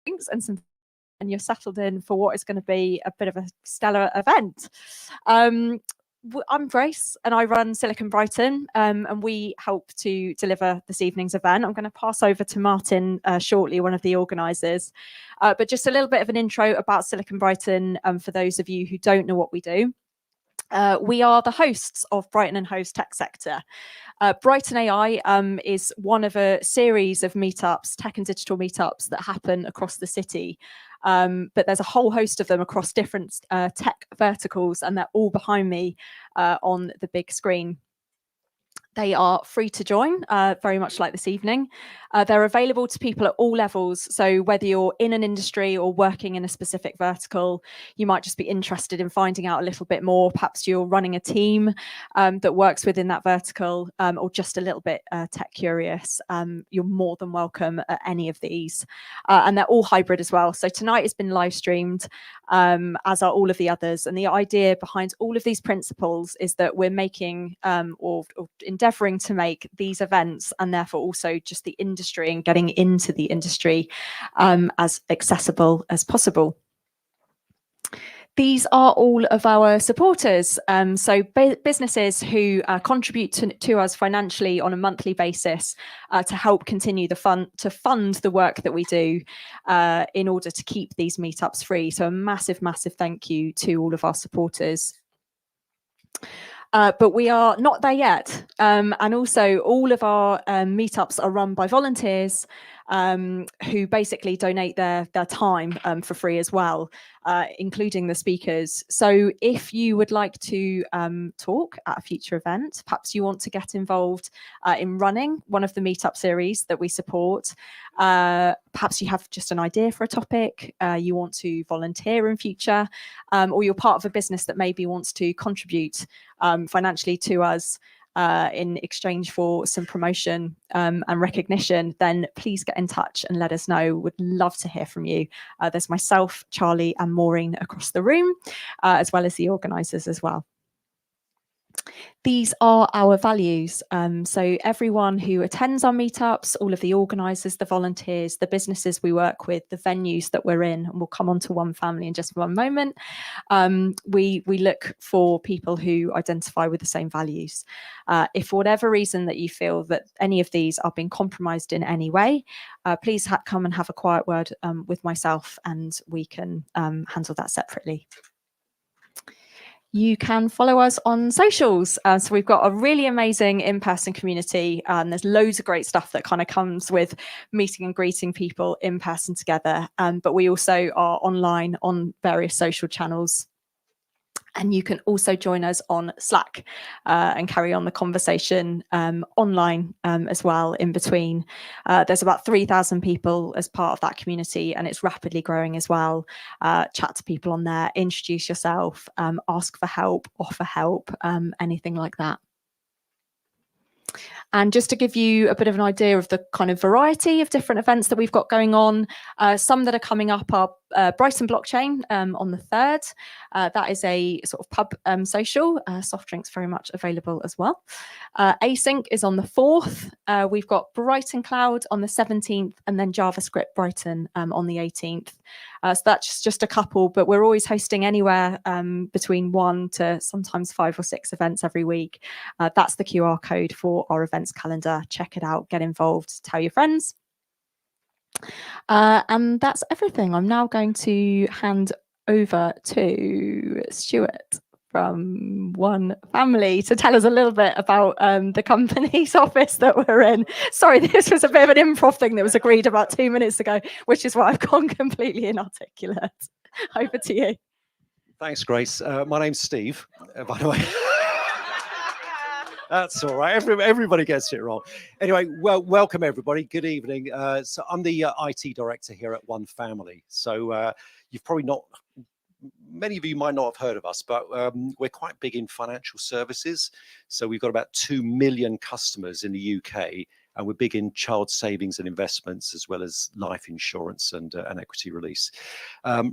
drinks and some, and you're settled in for what is going to be a bit of a stellar event. I'm Grace and I run Silicon Brighton, and we help to deliver this evening's event. I'm going to pass over to Martin shortly, one of the organisers. But just a little bit of an intro about Silicon Brighton for those of you who don't know what we do. We are the hosts of Brighton and Hove's Tech Sector. Brighton AI is one of a series of meetups, tech and digital meetups that happen across the city. But there's a whole host of them across different tech verticals, and they're all behind me on the big screen. They are free to join, very much like this evening. They're available to people at all levels. So whether you're in an industry or working in a specific vertical, you might just be interested in finding out a little bit more. Perhaps you're running a team that works within that vertical, or just a little bit tech curious. You're more than welcome at any of these. And they're all hybrid as well. So tonight has been live streamed, as are all of the others. And the idea behind all of these principles is that we're making or endeavouring to make these events, and therefore also just the industry and getting into the industry, as accessible as possible. These are all of our supporters, so businesses who contribute to us financially on a monthly basis to help continue to fund the work that we do in order to keep these meetups free. So a massive, massive thank you to all of our supporters. But we are not there yet. And also all of our meetups are run by volunteers who basically donate their time for free as well, including the speakers. So if you would like to talk at a future event, perhaps you want to get involved in running one of the meetup series that we support, perhaps you have just an idea for a topic, you want to volunteer in future, or you're part of a business that maybe wants to contribute financially to us in exchange for some promotion and recognition, then please get in touch and let us know. Would love to hear from you. There's myself, Charlie and Maureen across the room, as well as the organisers as well. These are our values. So everyone who attends our meetups, all of the organisers, the volunteers, the businesses we work with, the venues that we're in, and we'll come on to One Family in just one moment. We look for people who identify with the same values. If for whatever reason that you feel that any of these are being compromised in any way, please come and have a quiet word with myself, and we can handle that separately. You can follow us on socials. So we've got a really amazing in-person community, and there's loads of great stuff that kind of comes with meeting and greeting people in person together. But we also are online on various social channels. And you can also join us on Slack and carry on the conversation online as well in between. There's about 3,000 people as part of that community, and it's rapidly growing as well. Chat to people on there, introduce yourself, ask for help, offer help, anything like that. And just to give you a bit of an idea of the kind of variety of different events that we've got going on, some that are coming up are Brighton Blockchain on the 3rd. That is a sort of pub social, soft drinks very much available as well. Async is on the 4th. We've got Brighton Cloud on the 17th, and then JavaScript Brighton on the 18th. So that's just a couple, but we're always hosting anywhere between 1 to sometimes 5 or 6 events every week. That's the QR code for our events calendar. Check it out, get involved, tell your friends. And that's everything. I'm now going to hand over to Stuart from One Family to tell us a little bit about the company's office that we're in. Sorry, this was a bit of an improv thing that was agreed about 2 minutes ago, which is why I've gone completely inarticulate. Over to you. Thanks, Grace. My name's Steve, by the way. That's all right. Everybody gets it wrong. Anyway, well, welcome everybody. Good evening. So I'm the IT director here at One Family. So you've probably not, many of you might not have heard of us, but we're quite big in financial services. So we've got about 2 million customers in the UK, and we're big in child savings and investments, as well as life insurance and equity release.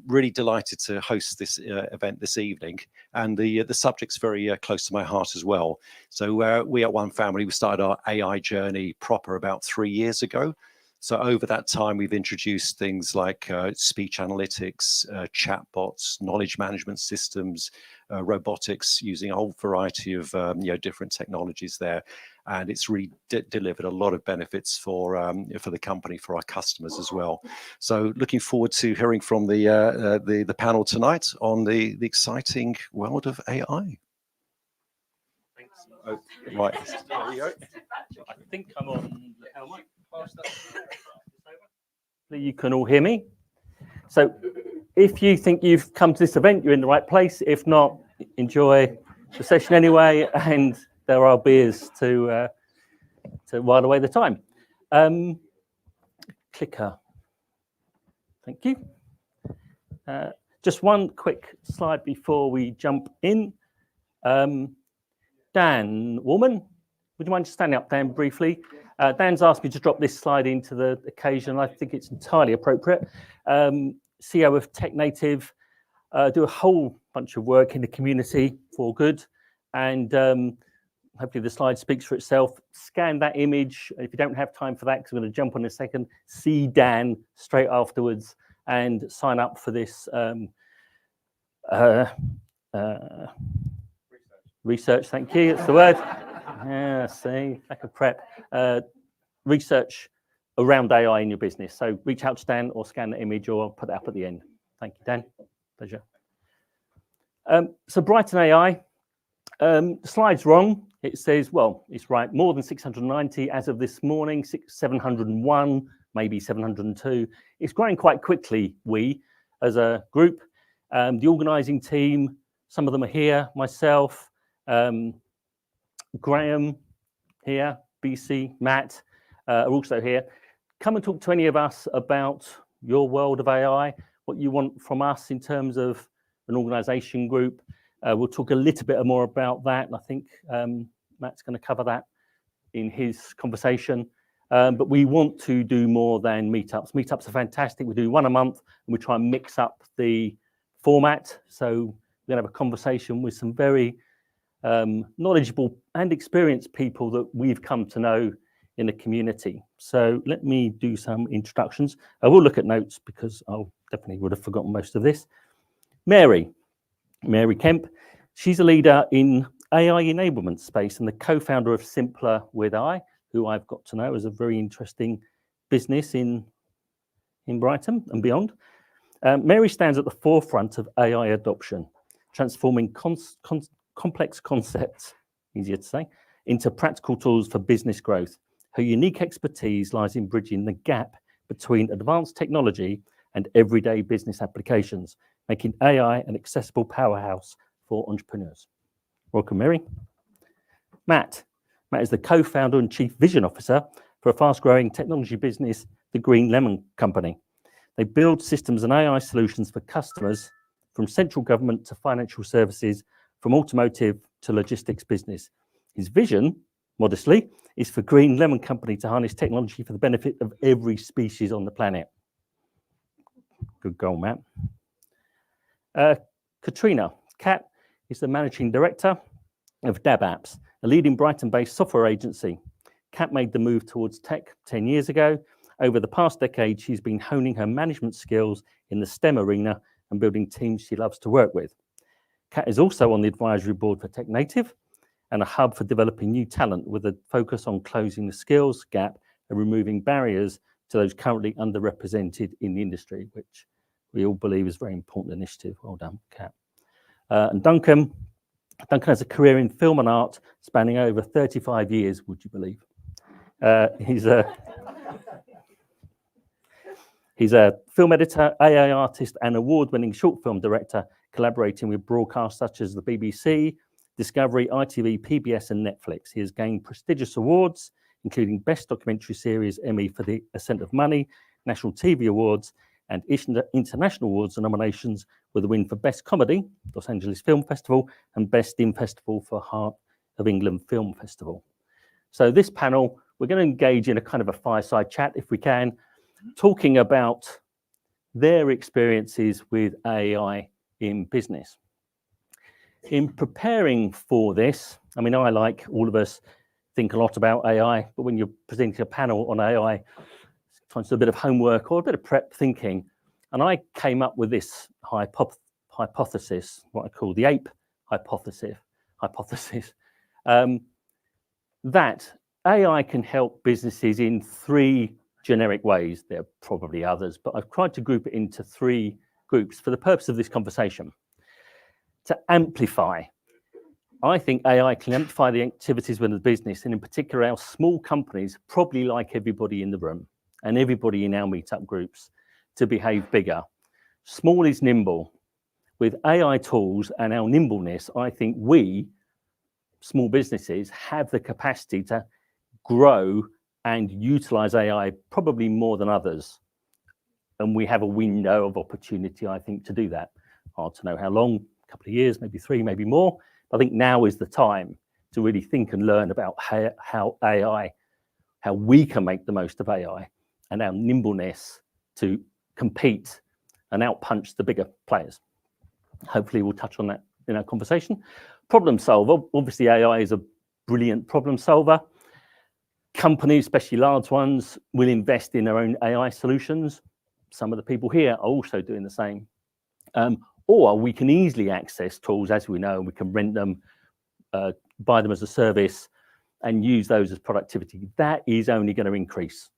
Really delighted to host this event this evening, and the subject's very close to my heart as well. So we at One Family, we started our AI journey proper about 3 years ago. So over that time, we've introduced things like speech analytics, chatbots, knowledge management systems, robotics, using a whole variety of different technologies there, and it's really delivered a lot of benefits for the company, for our customers as well. So looking forward to hearing from the panel tonight on the exciting world of AI. Thanks. Oh, right. There we go. I think I'm on the Howe mic. You can all hear me. So if you think you've come to this event, you're in the right place. If not, enjoy the session anyway, and there are beers to while away the time. Clicker. Thank you. Just one quick slide before we jump in. Dan Woolman, would you mind just standing up, Dan, briefly? Dan's asked me to drop this slide into the occasion. I think it's entirely appropriate. CEO of Tech Native, do a whole bunch of work in the community for good, and hopefully the slide speaks for itself. Scan that image. If you don't have time for that, because I'm going to jump on in a second, see Dan straight afterwards and sign up for this research. Thank you. That's the word. Yeah, see, lack of prep. Research around AI in your business. So reach out to Dan or scan the image or put it up at the end. Thank you, Dan. Pleasure. So Brighton AI, the slide's wrong. It says, well, it's right, more than 690 as of this morning, 701, maybe 702. It's growing quite quickly, we, as a group. The organising team, some of them are here, myself, Graham here, BC, Matt are also here. Come and talk to any of us about your world of AI, what you want from us in terms of an organisation group. We'll talk a little bit more about that, and I think Matt's going to cover that in his conversation. But we want to do more than meetups. Meetups are fantastic. We do one a month, and we try and mix up the format. So we're going to have a conversation with some very knowledgeable and experienced people that we've come to know in the community. So let me do some introductions. I will look at notes because I definitely would have forgotten most of this. Mary Kemp, she's a leader in AI enablement space and the co-founder of Simpler with I, who I've got to know as a very interesting business in Brighton and beyond. Mary stands at the forefront of AI adoption, transforming complex concepts, easier to say, into practical tools for business growth. Her unique expertise lies in bridging the gap between advanced technology and everyday business applications, making AI an accessible powerhouse for entrepreneurs. Welcome, Mary. Matt is the co-founder and chief vision officer for a fast-growing technology business, the Green Lemon Company. They build systems and AI solutions for customers from central government to financial services, from automotive to logistics business. His vision, modestly, is for Green Lemon Company to harness technology for the benefit of every species on the planet. Good goal, Matt. Catrina, Kat, is the managing director of DabApps, a leading Brighton-based software agency. Kat made the move towards tech 10 years ago. Over the past decade, she's been honing her management skills in the STEM arena and building teams she loves to work with. Kat is also on the advisory board for Tech Native and a hub for developing new talent with a focus on closing the skills gap and removing barriers to those currently underrepresented in the industry, which we all believe is a very important initiative. Well done, Kat. And Duncan has a career in film and art spanning over 35 years, would you believe? He's a film editor, AI artist, and award-winning short film director, collaborating with broadcasts such as the BBC, Discovery, ITV, PBS, and Netflix. He has gained prestigious awards, including Best Documentary Series Emmy for The Ascent of Money, National TV Awards, and international awards and nominations, with a win for Best Comedy, Los Angeles Film Festival, and Best in Festival for Heart of England Film Festival. So this panel, we're going to engage in a kind of a fireside chat, if we can, talking about their experiences with AI in business. In preparing for this, I mean, I, like all of us, think a lot about AI, but when you're presenting a panel on AI, trying to do a bit of homework or a bit of prep thinking, and I came up with this hypothesis, what I call the ape hypothesis, that AI can help businesses in 3 generic ways. There are probably others, but I've tried to group it into 3 groups for the purpose of this conversation. To amplify, I think AI can amplify the activities within the business, and in particular our small companies, probably like everybody in the room and everybody in our meetup groups, to behave bigger. Small is nimble. With AI tools and our nimbleness, I think we, small businesses, have the capacity to grow and utilize AI probably more than others. And we have a window of opportunity, I think, to do that. Hard to know how long, a couple of years, maybe 3, maybe more. I think now is the time to really think and learn about how we can make the most of AI and our nimbleness to compete and outpunch the bigger players. Hopefully we'll touch on that in our conversation. Problem solver, obviously AI is a brilliant problem solver. Companies, especially large ones, will invest in their own AI solutions. Some of the people here are also doing the same. Or we can easily access tools, as we know, and we can rent them, buy them as a service, and use those as productivity. That is only going to increase.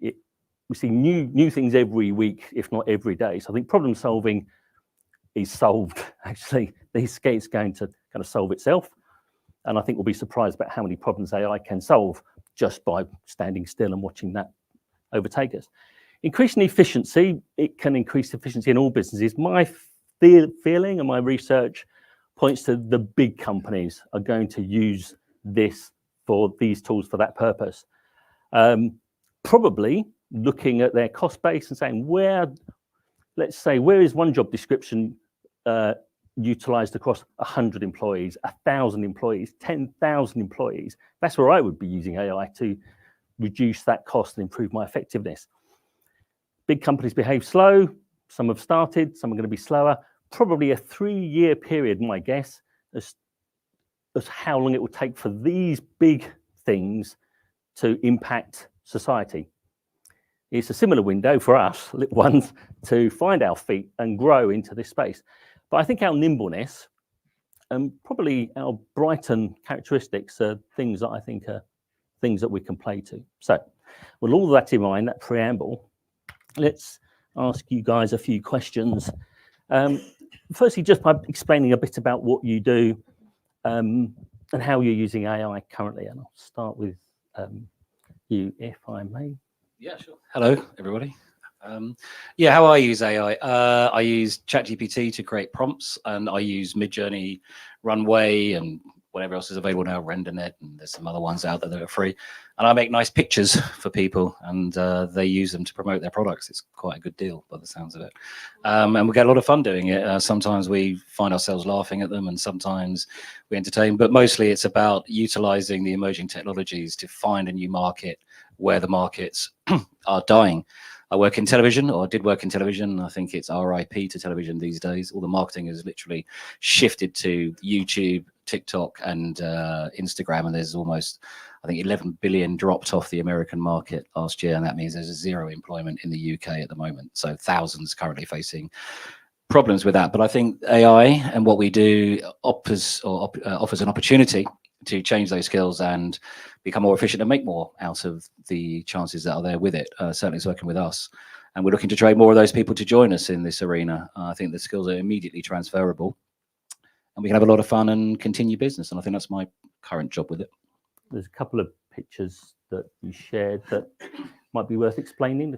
We see new things every week, if not every day. So I think problem solving is solved, actually. It's going to kind of solve itself. And I think we'll be surprised about how many problems AI can solve just by standing still and watching that overtake us. Increasing efficiency, it can increase efficiency in all businesses. My feeling and my research points to the big companies are going to use these tools for that purpose. Probably looking at their cost base and saying, where is one job description utilized across 100 employees, 1,000 employees, 10,000 employees? That's where I would be using AI to reduce that cost and improve my effectiveness. Big companies behave slow. Some have started, some are going to be slower. Probably a 3-year period, my guess, as how long it will take for these big things to impact society. It's a similar window for us, little ones, to find our feet and grow into this space. But I think our nimbleness and probably our Brighton characteristics are things that I think are things that we can play to. So with all that in mind, that preamble, let's ask you guys a few questions. Firstly, just by explaining a bit about what you do and how you're using AI currently. And I'll start with you, if I may. Yeah, sure. Hello, everybody. How I use AI. I use ChatGPT to create prompts, and I use Midjourney, Runway, and whatever else is available now, RenderNet, and there's some other ones out there that are free. And I make nice pictures for people, and they use them to promote their products. It's quite a good deal by the sounds of it. And we get a lot of fun doing it. Sometimes we find ourselves laughing at them, and sometimes we entertain, but mostly it's about utilizing the emerging technologies to find a new market where the markets are dying. I work in television, or did work in television. I think it's RIP to television these days. All the marketing has literally shifted to YouTube, TikTok, and Instagram, and there's almost, I think, 11 billion dropped off the American market last year, and that means there's 0 employment in the UK at the moment. So thousands currently facing problems with that. But I think AI and what we do offers an opportunity to change those skills and become more efficient and make more out of the chances that are there with it. Certainly it's working with us. And we're looking to train more of those people to join us in this arena. I think the skills are immediately transferable, and we can have a lot of fun and continue business. And I think that's my current job with it. There's a couple of pictures that you shared that might be worth explaining.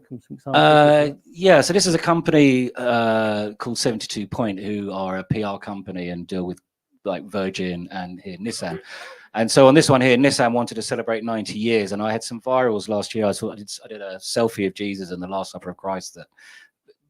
Yeah, so this is a company called 72 Point, who are a PR company and deal with like Virgin and here Nissan. And so on this one here, Nissan wanted to celebrate 90 years, and I had some virals last year. I did a selfie of Jesus and the Last Supper of Christ that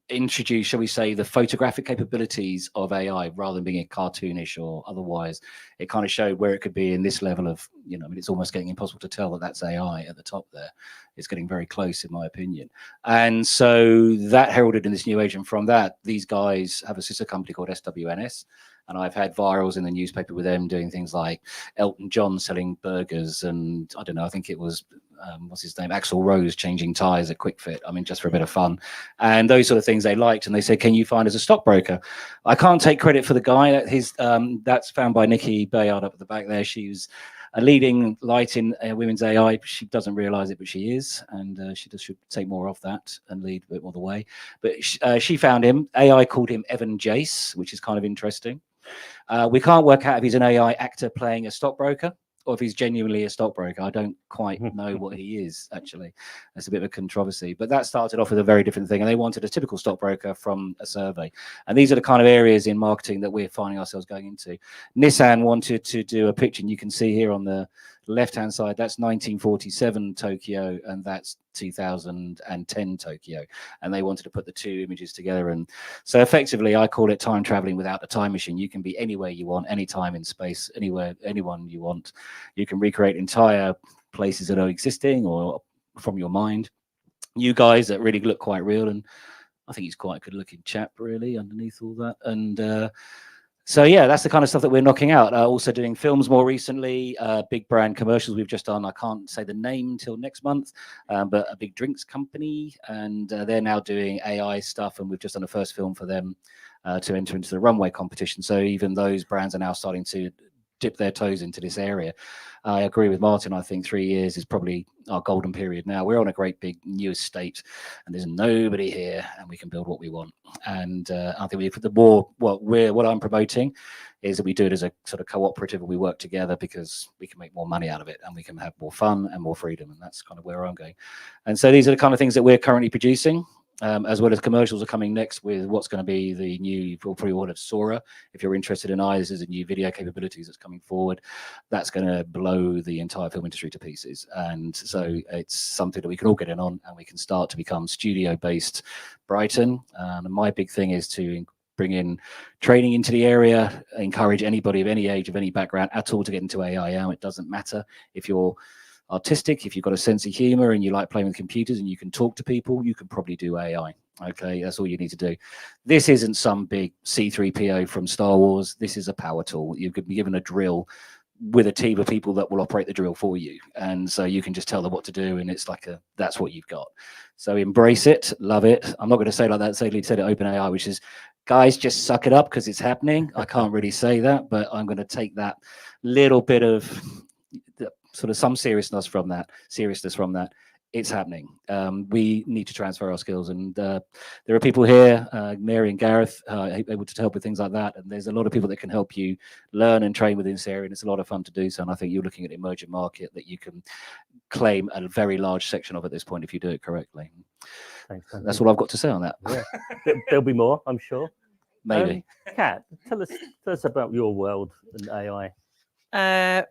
introduced, shall we say, the photographic capabilities of AI rather than being a cartoonish or otherwise. It kind of showed where it could be in this level of, I mean, it's almost getting impossible to tell that that's AI at the top there. It's getting very close, in my opinion. And so that heralded in this new age. And from that, these guys have a sister company called SWNS. And I've had virals in the newspaper with them doing things like Elton John selling burgers, and I don't know, I think it was what's his name, Axl Rose changing tires at Quick Fit. I mean, just for a bit of fun. And those sort of things they liked, and they said, can you find us a stockbroker? I can't take credit for the guy. That's found by Nikki Bayard up at the back there. She was a leading light in women's AI. She doesn't realize it, but she is, and she should take more of that and lead a bit more the way. But she found him. AI called him Evan Jace, which is kind of interesting. We can't work out if he's an AI actor playing a stockbroker or if he's genuinely a stockbroker. I don't quite know what he is, actually. That's a bit of a controversy. But that started off with a very different thing. And they wanted a typical stockbroker from a survey. And these are the kind of areas in marketing that we're finding ourselves going into. Nissan wanted to do a picture, and you can see here on the left-hand side, that's 1947 Tokyo, and that's 2010 Tokyo. And they wanted to put the two images together. And so effectively, I call it time traveling without the time machine. You can be anywhere you want, anytime in space, anywhere, anyone you want. You can recreate entire places that are existing or from your mind. You guys that really look quite real, and I think he's quite a good-looking chap, really, underneath all that. And so, yeah, that's the kind of stuff that we're knocking out. Also doing films more recently, big brand commercials we've just done. I can't say the name till next month, but a big drinks company, and they're now doing AI stuff, and we've just done a first film for them to enter into the runway competition. So even those brands are now starting to dip their toes into this area. I agree with Martin. I think 3 years is probably our golden period now. We're on a great big new estate, and there's nobody here, and we can build what we want. And I think we put the more what I'm promoting is that we do it as a sort of cooperative, and we work together because we can make more money out of it, and we can have more fun and more freedom. And that's kind of where I'm going. And so these are the kind of things that we're currently producing. As well as commercials are coming next with what's going to be the new, you've probably all heard of Sora. If you're interested in AI, this is a new video capabilities that's coming forward. That's going to blow the entire film industry to pieces. And so it's something that we can all get in on, and we can start to become studio-based Brighton. And my big thing is to bring in training into the area, encourage anybody of any age, of any background at all to get into AI. It doesn't matter if you're artistic, if you've got a sense of humor and you like playing with computers and you can talk to people, you can probably do AI. Okay, that's all you need to do. This isn't some big C3PO from Star Wars. This is a power tool. You could be given a drill with a team of people that will operate the drill for you. And so you can just tell them what to do, and it's like that's what you've got. So embrace it, love it. I'm not going to say like that, say it at OpenAI, which is, guys, just suck it up because it's happening. I can't really say that, but I'm going to take that little bit of sort of some seriousness from that. It's happening. We need to transfer our skills, and there are people here, Mary and Gareth, able to help with things like that. And there's a lot of people that can help you learn and train within this area, and it's a lot of fun to do so. And I think you're looking at an emerging market that you can claim a very large section of at this point if you do it correctly. Thanks, that's all I've got to say on that. Yeah. There'll be more, I'm sure. Maybe. Kat, tell us about your world and AI.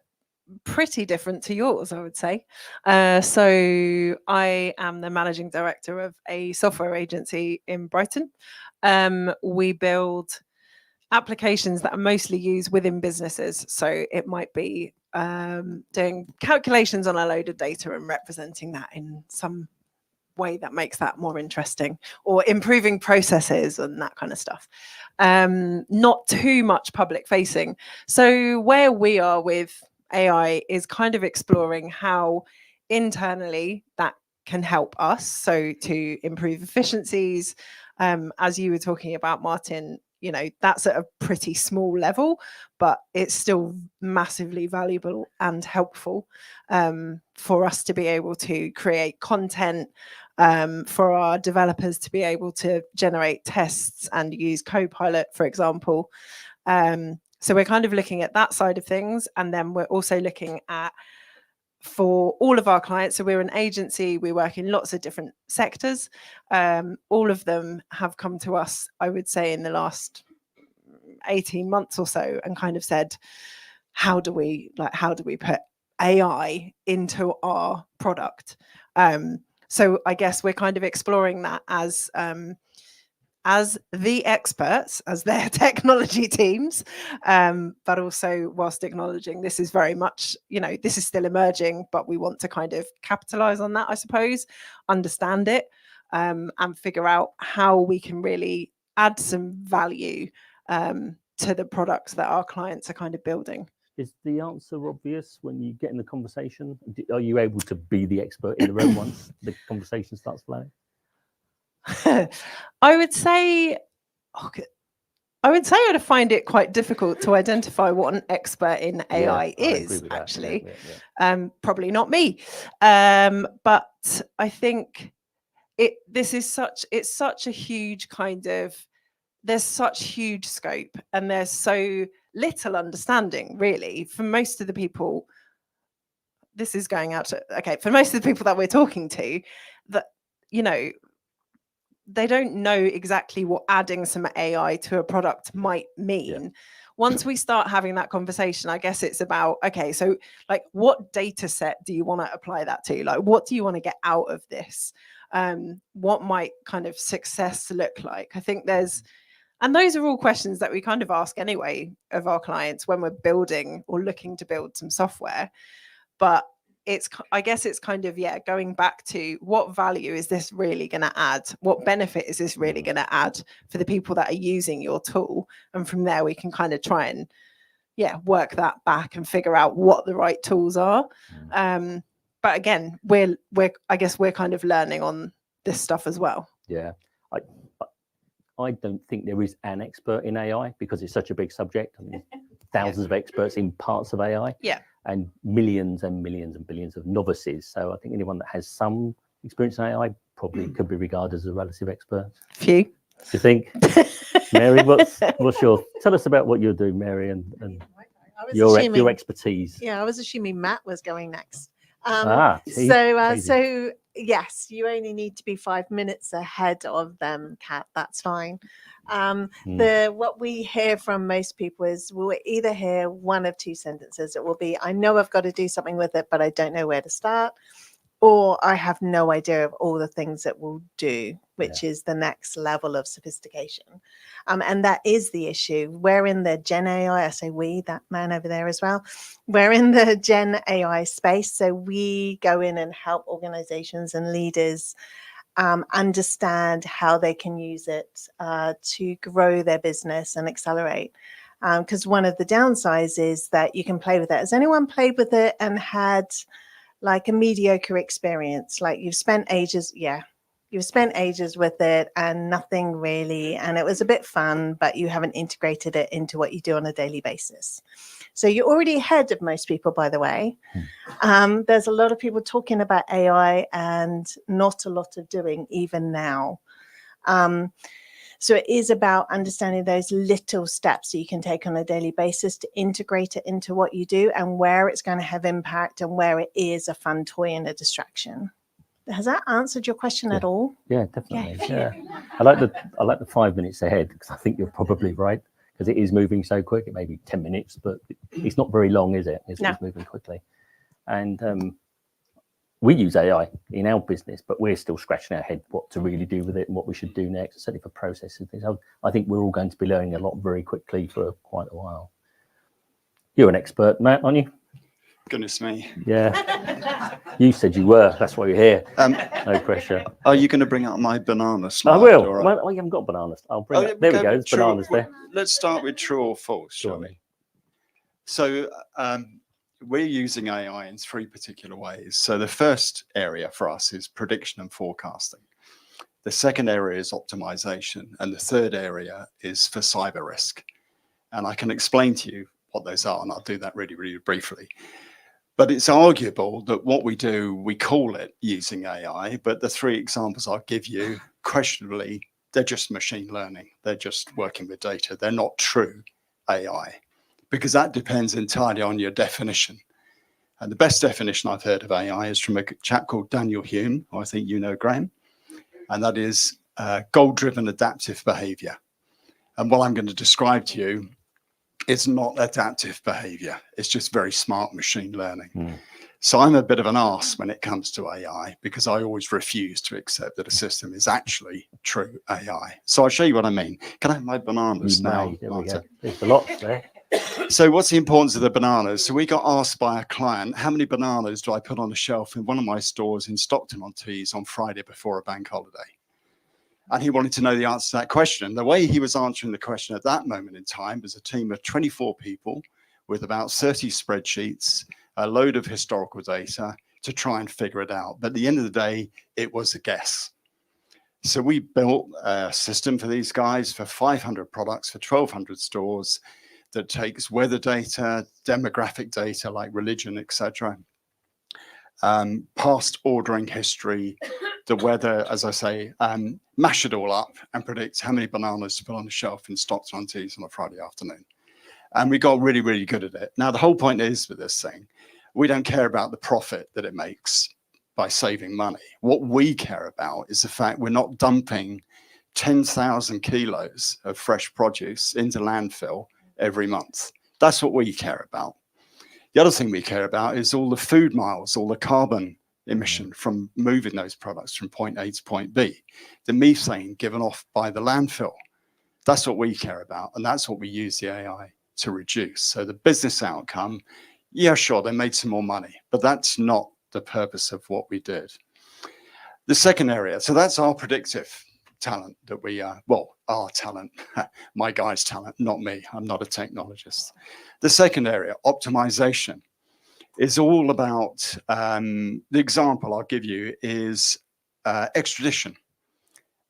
Pretty different to yours, I would say. So I am the managing director of a software agency in Brighton. We build applications that are mostly used within businesses. So it might be doing calculations on a load of data and representing that in some way that makes that more interesting, or improving processes and that kind of stuff. Not too much public facing. So where we are with AI is kind of exploring how internally that can help us, so to improve efficiencies. As you were talking about, Martin, you know, that's at a pretty small level, but it's still massively valuable and helpful for us to be able to create content, for our developers to be able to generate tests and use Copilot, for example. So we're kind of looking at that side of things. And then we're also looking at, for all of our clients, so we're an agency, we work in lots of different sectors. All of them have come to us, I would say, in the last 18 months or so, and kind of said, how do we put AI into our product? So I guess we're kind of exploring that as the experts, as their technology teams, but also whilst acknowledging this is very much, you know, this is still emerging, but we want to kind of capitalize on that, I suppose, understand it, and figure out how we can really add some value to the products that our clients are kind of building. Is the answer obvious when you get in the conversation? Are you able to be the expert in the room once the conversation starts flowing? I would say, I would find it quite difficult to identify what an expert in AI is, actually. Probably not me. But I think it's such a huge kind of, there's such huge scope and there's so little understanding, really, for most of the people. This is going out to, for most of the people that we're talking to, that, you know, they don't know exactly what adding some AI to a product might mean. Yeah. Once we start having that conversation, I guess it's about, okay, so like, what data set do you want to apply that to? Like, what do you want to get out of this? What might kind of success look like? I think and those are all questions that we kind of ask anyway of our clients when we're building or looking to build some software. But I guess it's kind of, going back to what value is this really going to add? What benefit is this really going to add for the people that are using your tool? And from there, we can kind of try and, work that back and figure out what the right tools are. But again, I guess we're kind of learning on this stuff as well. Yeah. I don't think there is an expert in AI because it's such a big subject. I mean, thousands of experts in parts of AI. Yeah. And millions and millions and billions of novices. So I think anyone that has some experience in AI probably could be regarded as a relative expert. Few. Do you think? Mary, what's your, tell us about what you're doing, Mary, and your expertise. Yeah, I was assuming Matt was going next. So yes, you only need to be 5 minutes ahead of them, Kat. That's fine. What we hear from most people is we'll either hear one of two sentences. It will be, I know I've got to do something with it, but I don't know where to start. Or I have no idea of all the things it will do, which is the next level of sophistication. And that is the issue. We're in the Gen AI, I say we, that man over there as well. We're in the Gen AI space. So we go in and help organizations and leaders understand how they can use it to grow their business and accelerate. Because one of the downsides is that you can play with it. Has anyone played with it and had like a mediocre experience? Like you've spent ages with it and nothing really, and it was a bit fun, but you haven't integrated it into what you do on a daily basis. So you're already ahead of most people, by the way. There's a lot of people talking about AI and not a lot of doing even now. So it is about understanding those little steps that you can take on a daily basis to integrate it into what you do and where it's going to have impact and where it is a fun toy and a distraction. Has that answered your question at all? Yeah, definitely. Yeah. I like the 5 minutes ahead because I think you're probably right because it is moving so quick. It may be 10 minutes, but it's not very long, is it? It's moving quickly. And we use AI in our business, but we're still scratching our head what to really do with it and what we should do next, certainly for processes and things. I think we're all going to be learning a lot very quickly for quite a while. You're an expert, Matt, aren't you? Goodness me. Yeah. You said you were. That's why you're here. No pressure. Are you going to bring up my banana slide? I will. Well, I haven't got bananas. I'll bring it. There we go. There's bananas there. Let's start with true or false, shall we? So we're using AI in 3 particular ways. So the first area for us is prediction and forecasting. The second area is optimization. And the third area is for cyber risk. And I can explain to you what those are, and I'll do that really, really briefly. But it's arguable that what we do, we call it using AI, but the 3 examples I'll give you, questionably, they're just machine learning. They're just working with data. They're not true AI, because that depends entirely on your definition. And the best definition I've heard of AI is from a chap called Daniel Hume, who I think you know, Graham, and that is goal-driven adaptive behavior. And what I'm going to describe to you, it's not adaptive behavior. It's just very smart machine learning. So I'm a bit of an arse when it comes to AI because I always refuse to accept that a system is actually true AI. So I'll show you what I mean. Can I have my bananas now? There we go. There's a lot there. So what's the importance of the bananas? So we got asked by a client, how many bananas do I put on a shelf in one of my stores in Stockton-on-Tees on Friday before a bank holiday? And he wanted to know the answer to that question. The way he was answering the question at that moment in time was a team of 24 people with about 30 spreadsheets, a load of historical data to try and figure it out. But at the end of the day, it was a guess. So we built a system for these guys for 500 products for 1,200 stores that takes weather data, demographic data like religion, etc., past ordering history, the weather, as I say, mash it all up and predict how many bananas to put on the shelf in Stockton-on-Tees on a Friday afternoon. And we got really, really good at it. Now, the whole point is with this thing, we don't care about the profit that it makes by saving money. What we care about is the fact we're not dumping 10,000 kilos of fresh produce into landfill every month. That's what we care about. The other thing we care about is all the food miles, all the carbon emission from moving those products from point A to point B, the methane given off by the landfill. That's what we care about, and that's what we use the AI to reduce. So the business outcome, yeah, sure, they made some more money, but that's not the purpose of what we did. The second area, so that's our predictive talent that we well, our talent, my guy's talent, not me. I'm not a technologist. The second area, optimization, is all about, the example I'll give you is extradition.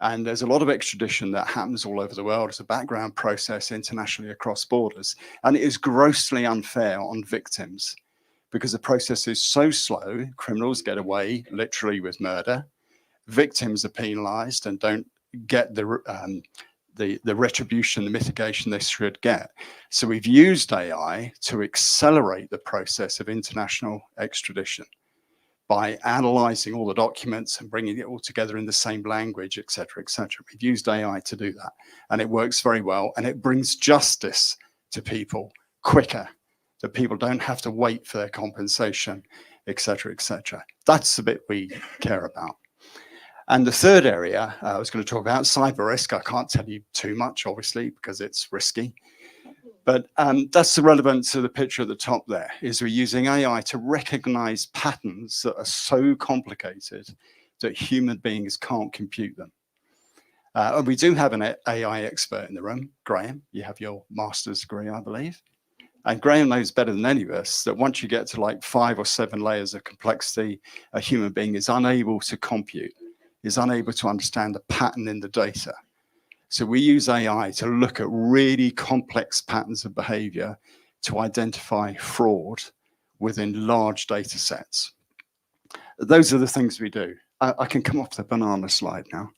And there's a lot of extradition that happens all over the world as a background process internationally across borders. And it is grossly unfair on victims because the process is so slow, criminals get away literally with murder, victims are penalized and don't get the retribution, the mitigation they should get. So we've used AI to accelerate the process of international extradition by analyzing all the documents and bringing it all together in the same language, et cetera, et cetera. We've used AI to do that, and it works very well, and it brings justice to people quicker, that people don't have to wait for their compensation, et cetera, et cetera. That's the bit we care about. And the third area I was going to talk about, cyber risk. I can't tell you too much, obviously, because it's risky. But that's the relevance of the picture at the top there, is we're using AI to recognize patterns that are so complicated that human beings can't compute them. And we do have an AI expert in the room, Graham. You have your master's degree, I believe. And Graham knows better than any of us that once you get to like 5 or 7 layers of complexity, a human being is unable to compute, is unable to understand the pattern in the data. So we use AI to look at really complex patterns of behavior to identify fraud within large data sets. Those are the things we do. I can come off the banana slide now.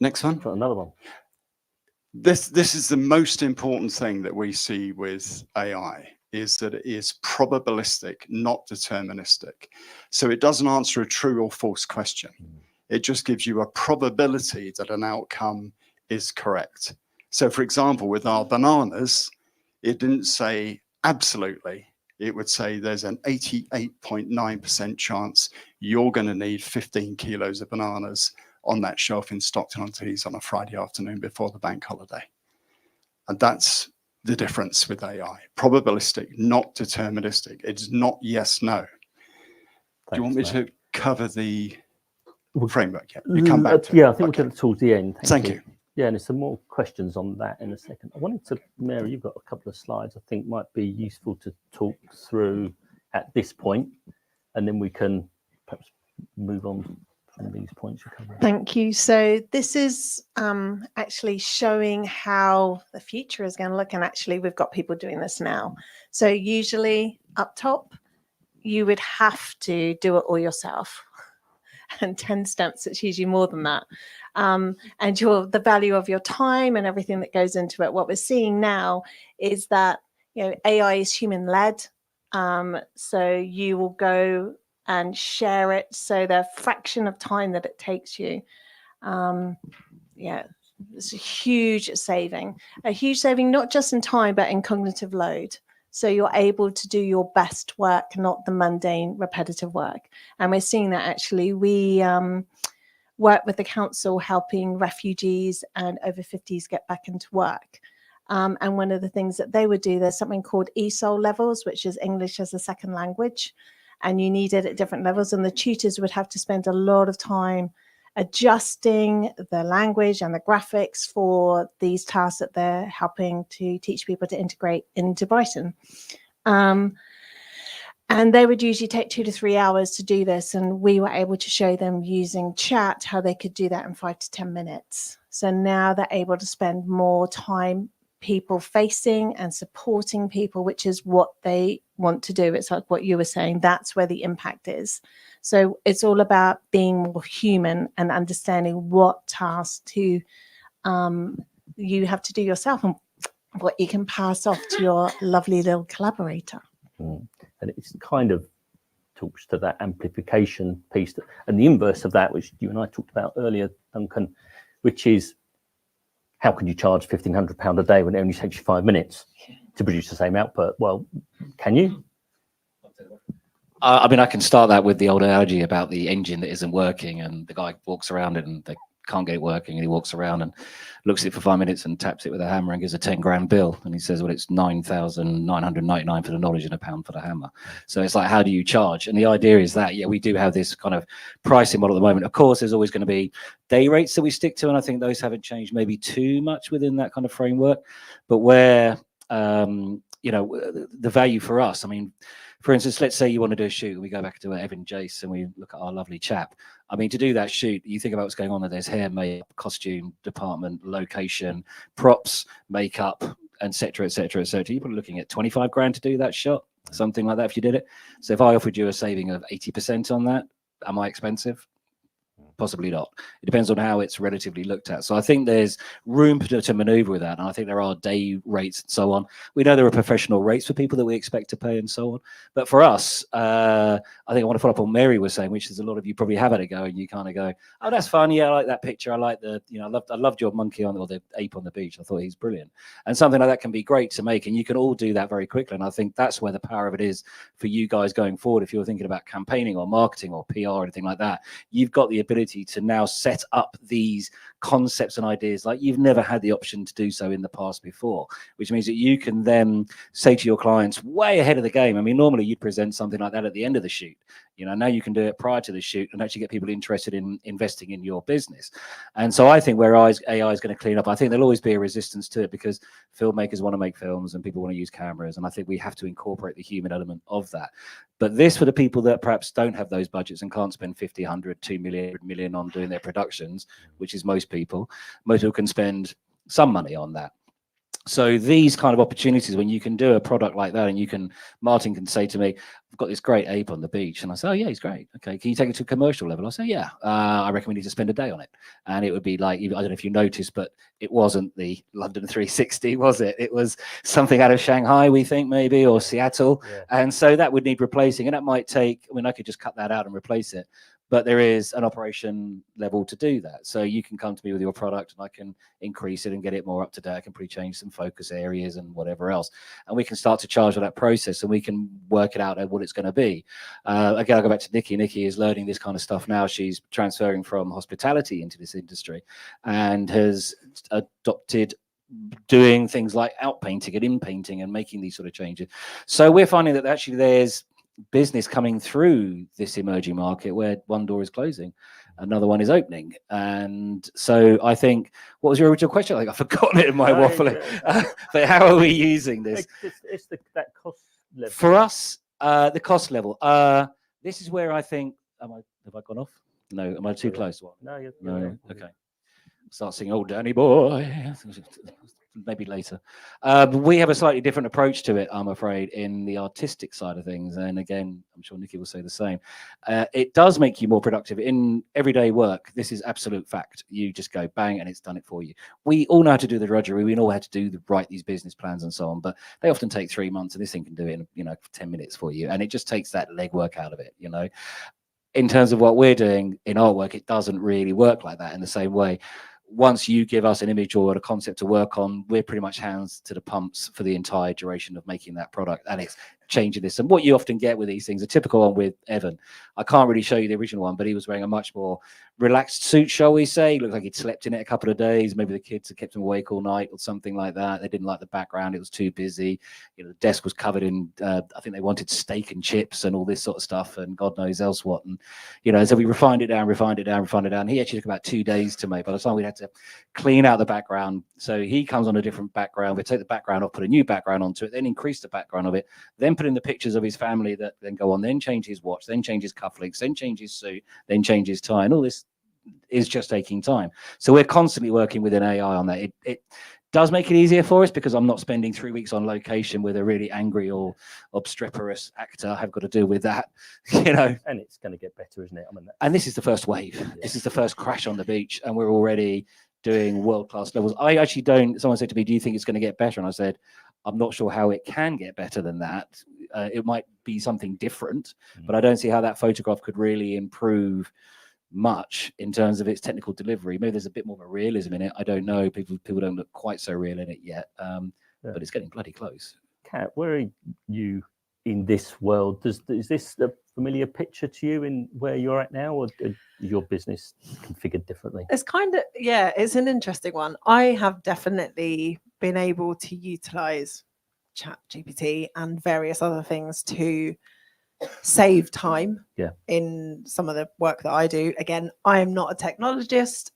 Next one. Got another one. This is the most important thing that we see with AI, is that it is probabilistic, not deterministic. So it doesn't answer a true or false question. It just gives you a probability that an outcome is correct. So for example, with our bananas, it didn't say absolutely. It would say there's an 88.9% chance you're going to need 15 kilos of bananas on that shelf in Stockton-on-Tees on a Friday afternoon before the bank holiday. And that's the difference with AI. Probabilistic, not deterministic. It's not yes, no. Do you want me to cover the framework yet? You come back to yeah, I think we'll get it towards the end. Thank you. Yeah, and there's some more questions on that in a second. I wanted to, Mary, you've got a couple of slides I think might be useful to talk through at this point, and then we can perhaps move on from these points you're covering. Thank you. So this is actually showing how the future is going to look, and actually we've got people doing this now. So usually up top, you would have to do it all yourself. And 10 steps, it's usually more than that. And the value of your time and everything that goes into it. What we're seeing now is that, you know, AI is human led. So you will go and share it. So the fraction of time that it takes you, yeah, it's a huge saving, not just in time, but in cognitive load. So you're able to do your best work, not the mundane, repetitive work. And we're seeing that actually. We work with the council helping refugees and over 50s get back into work. And one of the things that they would do, there's something called ESOL levels, which is English as a second language. And you need it at different levels. And the tutors would have to spend a lot of time adjusting the language and the graphics for these tasks that they're helping to teach people to integrate into Brighton. And they would usually take 2 to 3 hours to do this. And we were able to show them using chat how they could do that in 5 to 10 minutes. So now they're able to spend more time people facing and supporting people, which is what they want to do. It's like what you were saying, that's where the impact is. So it's all about being more human and understanding what tasks to you have to do yourself and what you can pass off to your lovely little collaborator. And it's kind of talks to that amplification piece and the inverse of that, which you and I talked about earlier, Duncan, which is how can you charge £1,500 a day when it only takes you 5 minutes to produce the same output? Well, can you? I mean, I can start that with the old analogy about the engine that isn't working, and the guy walks around it and they can't get it working, and he walks around and looks at it for 5 minutes and taps it with a hammer and gives a 10 grand bill, and he says, well, it's 9,999 for the knowledge and £1 for the hammer. So it's like, how do you charge? And the idea is that, yeah, we do have this kind of pricing model at the moment. Of course, there's always going to be day rates that we stick to, and I think those haven't changed maybe too much within that kind of framework. But where you know, the value for us, I mean, for instance, let's say you want to do a shoot and we go back to Evan Jace and we look at our lovely chap. I mean, to do that shoot, you think about what's going on there. There's hair, makeup, costume, department, location, props, makeup, etc., etc., etc. You're probably looking at 25 grand to do that shot, something like that if you did it. So if I offered you a saving of 80% on that, am I expensive? Possibly not. It depends on how it's relatively looked at. So I think there's room to maneuver with that. And I think there are day rates and so on. We know there are professional rates for people that we expect to pay and so on. But for us, I think I want to follow up on what Mary was saying, which is a lot of you probably have had a go and you kind of go, oh, that's fun. Yeah, I like that picture. I like the, you know, I loved your monkey on, or the ape on the beach. I thought he's brilliant. And something like that can be great to make. And you can all do that very quickly. And I think that's where the power of it is for you guys going forward. If you're thinking about campaigning or marketing or PR or anything like that, you've got the ability to now set up these concepts and ideas like you've never had the option to do so in the past before, which means that you can then say to your clients way ahead of the game. I mean, normally you'd present something like that at the end of the shoot. You know, now you can do it prior to the shoot and actually get people interested in investing in your business. And so I think where AI is going to clean up, I think there'll always be a resistance to it because filmmakers want to make films and people want to use cameras. And I think we have to incorporate the human element of that. But this, for the people that perhaps don't have those budgets and can't spend 50, 100, 2 million on doing their productions, which is most people can spend some money on that. So these kind of opportunities, when you can do a product like that, and you can, Martin can say to me, I've got this great ape on the beach, and I say, oh yeah, he's great. Okay, can you take it to a commercial level? I say, yeah, I reckon we need to spend a day on it. And it would be like, I don't know if you noticed, but it wasn't the London 360, was it? It was something out of Shanghai, we think maybe, or Seattle. Yeah. And so that would need replacing, and that might take, I mean, I could just cut that out and replace it. But there is an operation level to do that. So you can come to me with your product and I can increase it and get it more up to date. I can pre-change some focus areas and whatever else. And we can start to charge for that process and we can work it out at what it's going to be. Again, I'll go back to Nikki. Nikki is learning this kind of stuff now. She's transferring from hospitality into this industry and has adopted doing things like out painting and in painting and making these sort of changes. So we're finding that actually there's business coming through this emerging market where one door is closing, another one is opening. And so I think, what was your original question? I think I've forgotten it in my waffling. But how are we using this? It's that cost level. For us, the cost level. This is where I think, have I gone off? No, am I too close? No, you're no. Okay. Start singing, "Oh, Danny boy." Maybe later. We have a slightly different approach to it, I'm afraid, in the artistic side of things. And again, I'm sure Nikki will say the same. It does make you more productive in everyday work. This is absolute fact. You just go bang and it's done it for you. We all know how to do the drudgery. We know how to write these business plans and so on, but they often take 3 months, and this thing can do it in 10 minutes for you. And it just takes that legwork out of it, In terms of what we're doing in artwork, it doesn't really work like that in the same way. Once you give us an image or a concept to work on, we're pretty much hands to the pumps for the entire duration of making that product. And it's changing this. And what you often get with these things, a typical one with Evan, I can't really show you the original one, but he was wearing a much more relaxed suit, shall we say. Looked like he'd slept in it a couple of days. Maybe the kids had kept him awake all night or something like that. They didn't like the background. It was too busy. You know, the desk was covered in, I think they wanted steak and chips and all this sort of stuff and God knows else what. And, you know, so we refined it down. He actually took about 2 days to make. By the time we had to clean out the background. So he comes on a different background. We take the background off, put a new background onto it, then increase the background of it, then put in the pictures of his family that then go on, then change his watch, then change his cufflinks, then change his suit, then change his tie. And all this is just taking time. So we're constantly working with an AI on that. It does make it easier for us because I'm not spending 3 weeks on location with a really angry or obstreperous actor. I've got to deal with that, you know. And it's going to get better, isn't it? I mean, and this is the first wave. Yeah. This is the first crash on the beach, and we're already doing world-class levels. I actually don't. Someone said to me, "Do you think it's going to get better?" And I said, "I'm not sure how it can get better than that. It might be something different, but I don't see how that photograph could really improve much in terms of its technical delivery. Maybe there's a bit more of a realism in it. I don't know. People don't look quite so real in it yet, but it's getting bloody close." Kat, where are you in this world? Is this a familiar picture to you in where you're at now, or is your business configured differently? It's kind of, yeah, it's an interesting one. I have definitely been able to utilize ChatGPT and various other things to save time in some of the work that I do. Again, I am not a technologist,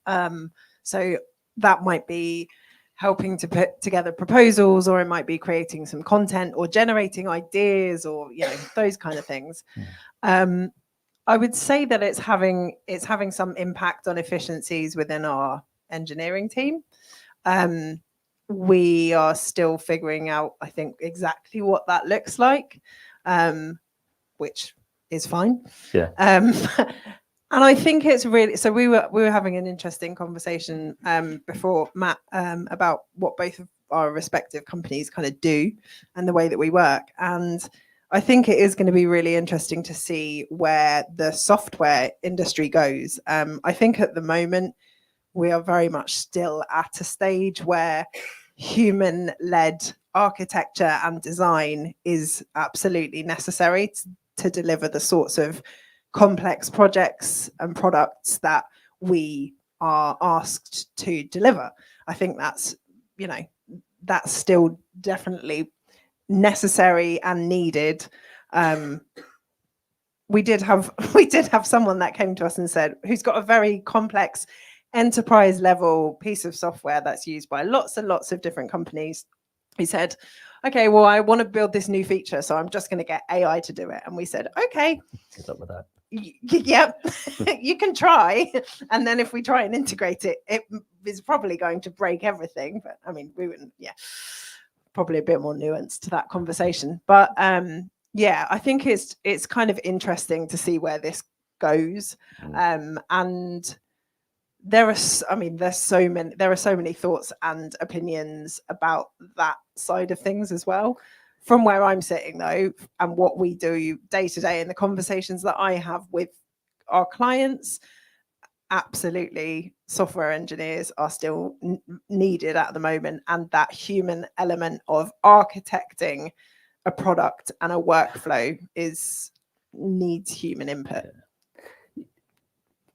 so that might be helping to put together proposals, or it might be creating some content or generating ideas, or those kind of things. I would say that it's having some impact on efficiencies within our engineering team. We are still figuring out, I think, exactly what that looks like, which is fine. Yeah. And I think it's really, so we were having an interesting conversation before, Matt, about what both of our respective companies kind of do and the way that we work. And I think it is going to be really interesting to see where the software industry goes. I think at the moment, we are very much still at a stage where human-led architecture and design is absolutely necessary to deliver the sorts of complex projects and products that we are asked to deliver. I think that's still definitely necessary and needed. We did have someone that came to us and said, who's got a very complex enterprise level piece of software that's used by lots and lots of different companies. He said, okay, well, I want to build this new feature, so I'm just going to get AI to do it. And we said, okay, good luck with that. Yep, you can try. And then if we try and integrate it, it is probably going to break everything. But I mean, we wouldn't, probably a bit more nuance to that conversation. But I think it's kind of interesting to see where this goes. And there are so many thoughts and opinions about that side of things as well. From where I'm sitting, though, and what we do day to day, and the conversations that I have with our clients, absolutely, software engineers are still needed at the moment, and that human element of architecting a product and a workflow needs human input.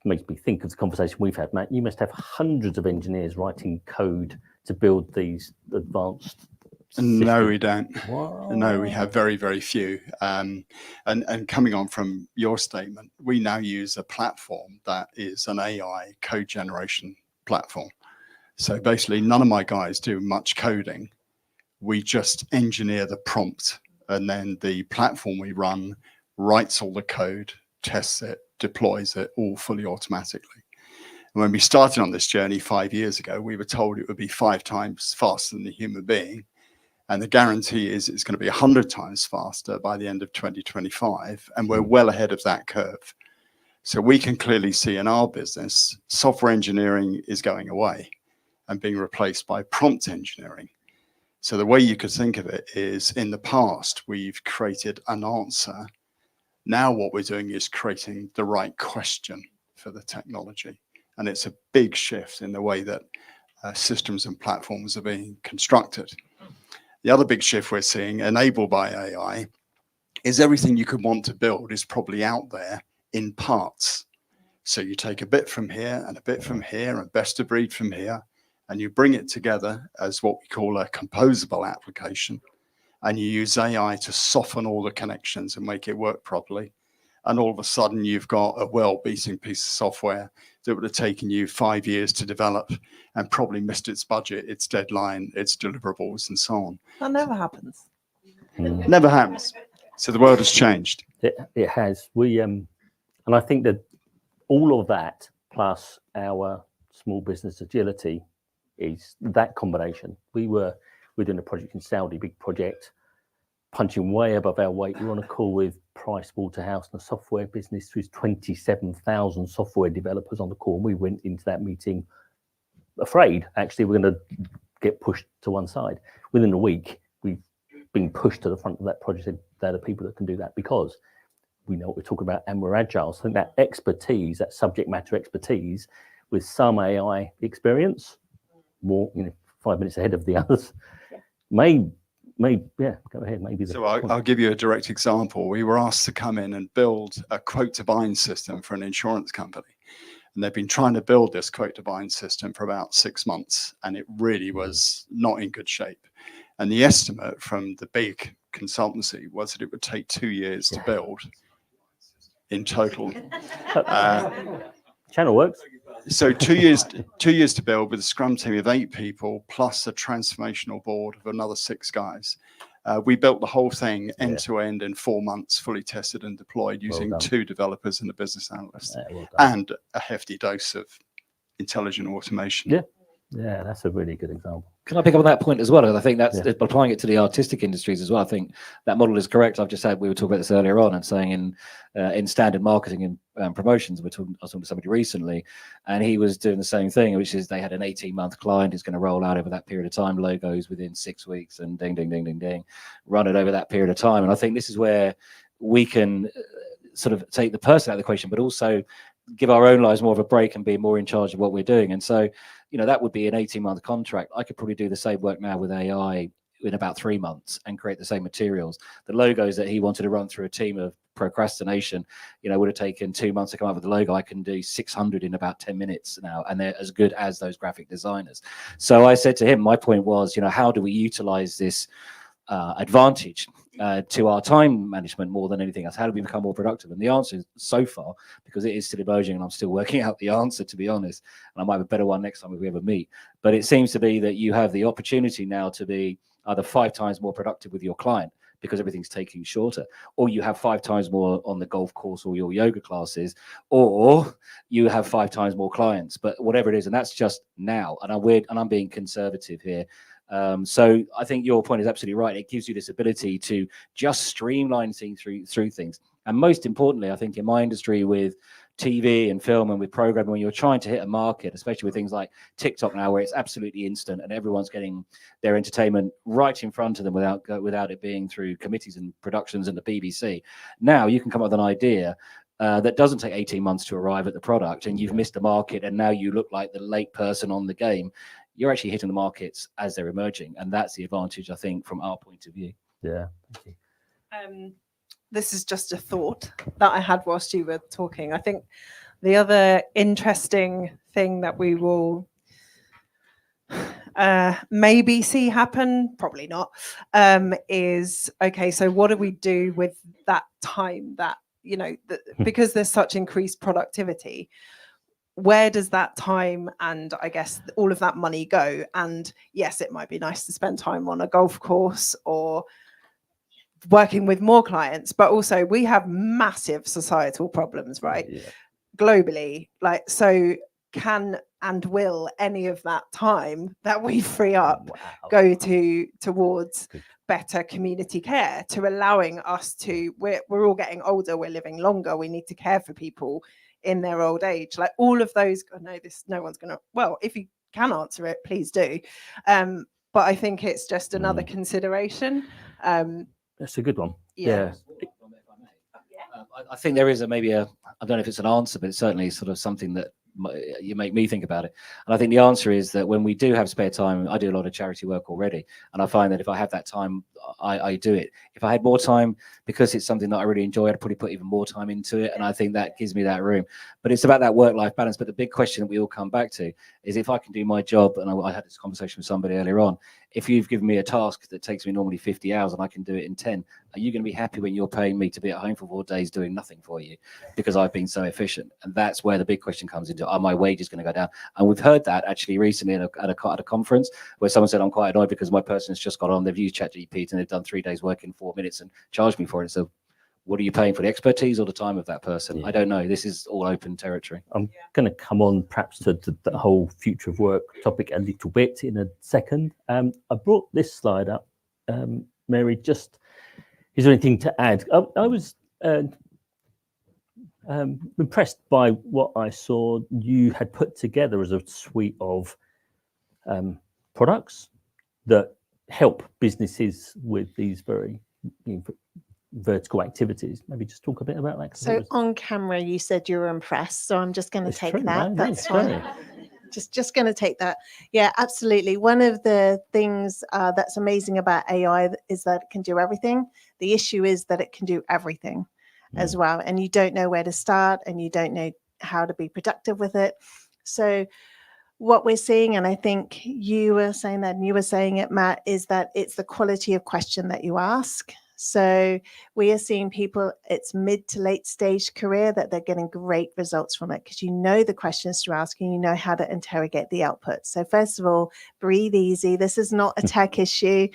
Makes me think of the conversation we've had, Matt. You must have hundreds of engineers writing code to build these advanced systems. No, we don't. Wow. No, we have very, very few. And coming on from your statement, we now use a platform that is an AI code generation platform. So basically, none of my guys do much coding. We just engineer the prompt, and then the platform we run writes all the code, tests it, deploys it all fully automatically. And when we started on this journey 5 years ago, we were told it would be 5 times faster than the human being. And the guarantee is it's going to be 100 times faster by the end of 2025. And we're well ahead of that curve. So we can clearly see in our business, software engineering is going away and being replaced by prompt engineering. So the way you could think of it is, in the past, we've created an answer. Now what we're doing is creating the right question for the technology. And it's a big shift in the way that systems and platforms are being constructed. The other big shift we're seeing, enabled by AI, is everything you could want to build is probably out there in parts. So you take a bit from here and a bit from here and best of breed from here, and you bring it together as what we call a composable application. And you use AI to soften all the connections and make it work properly. And all of a sudden you've got a world-beating piece of software that would have taken you 5 years to develop and probably missed its budget, its deadline, its deliverables, and so on. That never happens. Never happens. So the world has changed. It has. And I think that all of that plus our small business agility is that combination. We're doing a project in Saudi, big project, punching way above our weight. We were on a call with Price Waterhouse and the software business. There's 27,000 software developers on the call. And we went into that meeting afraid, actually, we're going to get pushed to one side. Within a week, we've been pushed to the front of that project. They're the people that can do that because we know what we're talking about and we're agile. So I think that expertise, that subject matter expertise with some AI experience, more, 5 minutes ahead of the others, may go ahead. Maybe. So I'll give you a direct example. We were asked to come in and build a quote to bind system for an insurance company. And they've been trying to build this quote to bind system for about 6 months, and it really was not in good shape. And the estimate from the big consultancy was that it would take 2 years to build in total. Channel works. So 2 years to build with a scrum team of 8 people plus a transformational board of another 6 guys. We built the whole thing end to end in 4 months, fully tested and deployed using 2 developers and a business analyst, and a hefty dose of intelligent automation. Yeah, that's a really good example. Can I pick up on that point as well? And I think that's applying it to the artistic industries as well. I think that model is correct. I've just said, we were talking about this earlier on and saying in standard marketing and promotions, I was talking to somebody recently, and he was doing the same thing, which is they had an 18-month client who's going to roll out over that period of time, logos within 6 weeks, and ding, ding, ding, ding, ding, run it over that period of time. And I think this is where we can sort of take the person out of the equation, but also give our own lives more of a break and be more in charge of what we're doing. And so, that would be an 18-month contract. I could probably do the same work now with AI in about 3 months and create the same materials. The logos that he wanted to run through a team of procrastination, would have taken 2 months to come up with the logo. I can do 600 in about 10 minutes now, and they're as good as those graphic designers. So I said to him, my point was, how do we utilize this advantage to our time management more than anything else? How do we become more productive? And the answer is, so far, because it is still emerging and I'm still working out the answer, to be honest, and I might have a better one next time if we ever meet, but it seems to be that you have the opportunity now to be either 5 times more productive with your client because everything's taking shorter, or you have 5 times more on the golf course or your yoga classes, or you have 5 times more clients, but whatever it is. And that's just now. And I'm being conservative here. So I think your point is absolutely right. It gives you this ability to just streamline things through things. And most importantly, I think in my industry with TV and film and with programming, when you're trying to hit a market, especially with things like TikTok now, where it's absolutely instant and everyone's getting their entertainment right in front of them without it being through committees and productions and the BBC. Now you can come up with an idea that doesn't take 18 months to arrive at the product, and you've missed the market, and now you look like the late person on the game. You're actually hitting the markets as they're emerging, and that's the advantage, I think, from our point of view. Yeah, thank you. This is just a thought that I had whilst you were talking. I think the other interesting thing that we will maybe see happen, probably not, is, okay, so what do we do with that time that, because there's such increased productivity, where does that time and I guess all of that money go? And yes, it might be nice to spend time on a golf course or working with more clients, but also we have massive societal problems, right? Globally, so can and will any of that time that we free up go towards better community care, to allowing us to, we're all getting older, we're living longer, we need to care for people in their old age, all of those. I know no one's gonna, well, if you can answer it, please do, but I think it's just another consideration. That's a good one. Yeah. I think there is maybe I don't know if it's an answer, but it's certainly sort of something that you make me think about it. And I think the answer is that when we do have spare time, I do a lot of charity work already, and I find that if I have that time, I do it. If I had more time, because it's something that I really enjoy, I'd probably put even more time into it, and I think that gives me that room. But it's about that work-life balance. But the big question that we all come back to is, if I can do my job, and I had this conversation with somebody earlier on, if you've given me a task that takes me normally 50 hours and I can do it in 10, are you going to be happy when you're paying me to be at home for 4 days doing nothing for you because I've been so efficient? And that's where the big question comes into, are my wages going to go down? And we've heard that actually recently at a conference where someone said, I'm quite annoyed because my person's just got on, they've used ChatGPT and they've done 3 days work in 4 minutes and charged me for it. So what are you paying for, the expertise or the time of that person? Yeah. I don't know. This is all open territory. I'm going to come on perhaps to the whole future of work topic a little bit in a second. I brought this slide up, Mary. Just, is there anything to add? I was impressed by what I saw you had put together as a suite of products that help businesses with these very vertical activities. Maybe just talk a bit about that. So on camera, you said you were impressed. So I'm just going to take true, that. no, That's it's fine. Just going to take that. Yeah, absolutely. One of the things that's amazing about AI is that it can do everything. The issue is that it can do everything as well. And you don't know where to start and you don't know how to be productive with it. So what we're seeing, and I think you were saying that and you were saying it, Matt, is that it's the quality of question that you ask. So we are seeing people, it's mid to late stage career, that they're getting great results from it because you know the questions to ask and you know how to interrogate the output. So first of all, breathe easy. This is not a tech issue.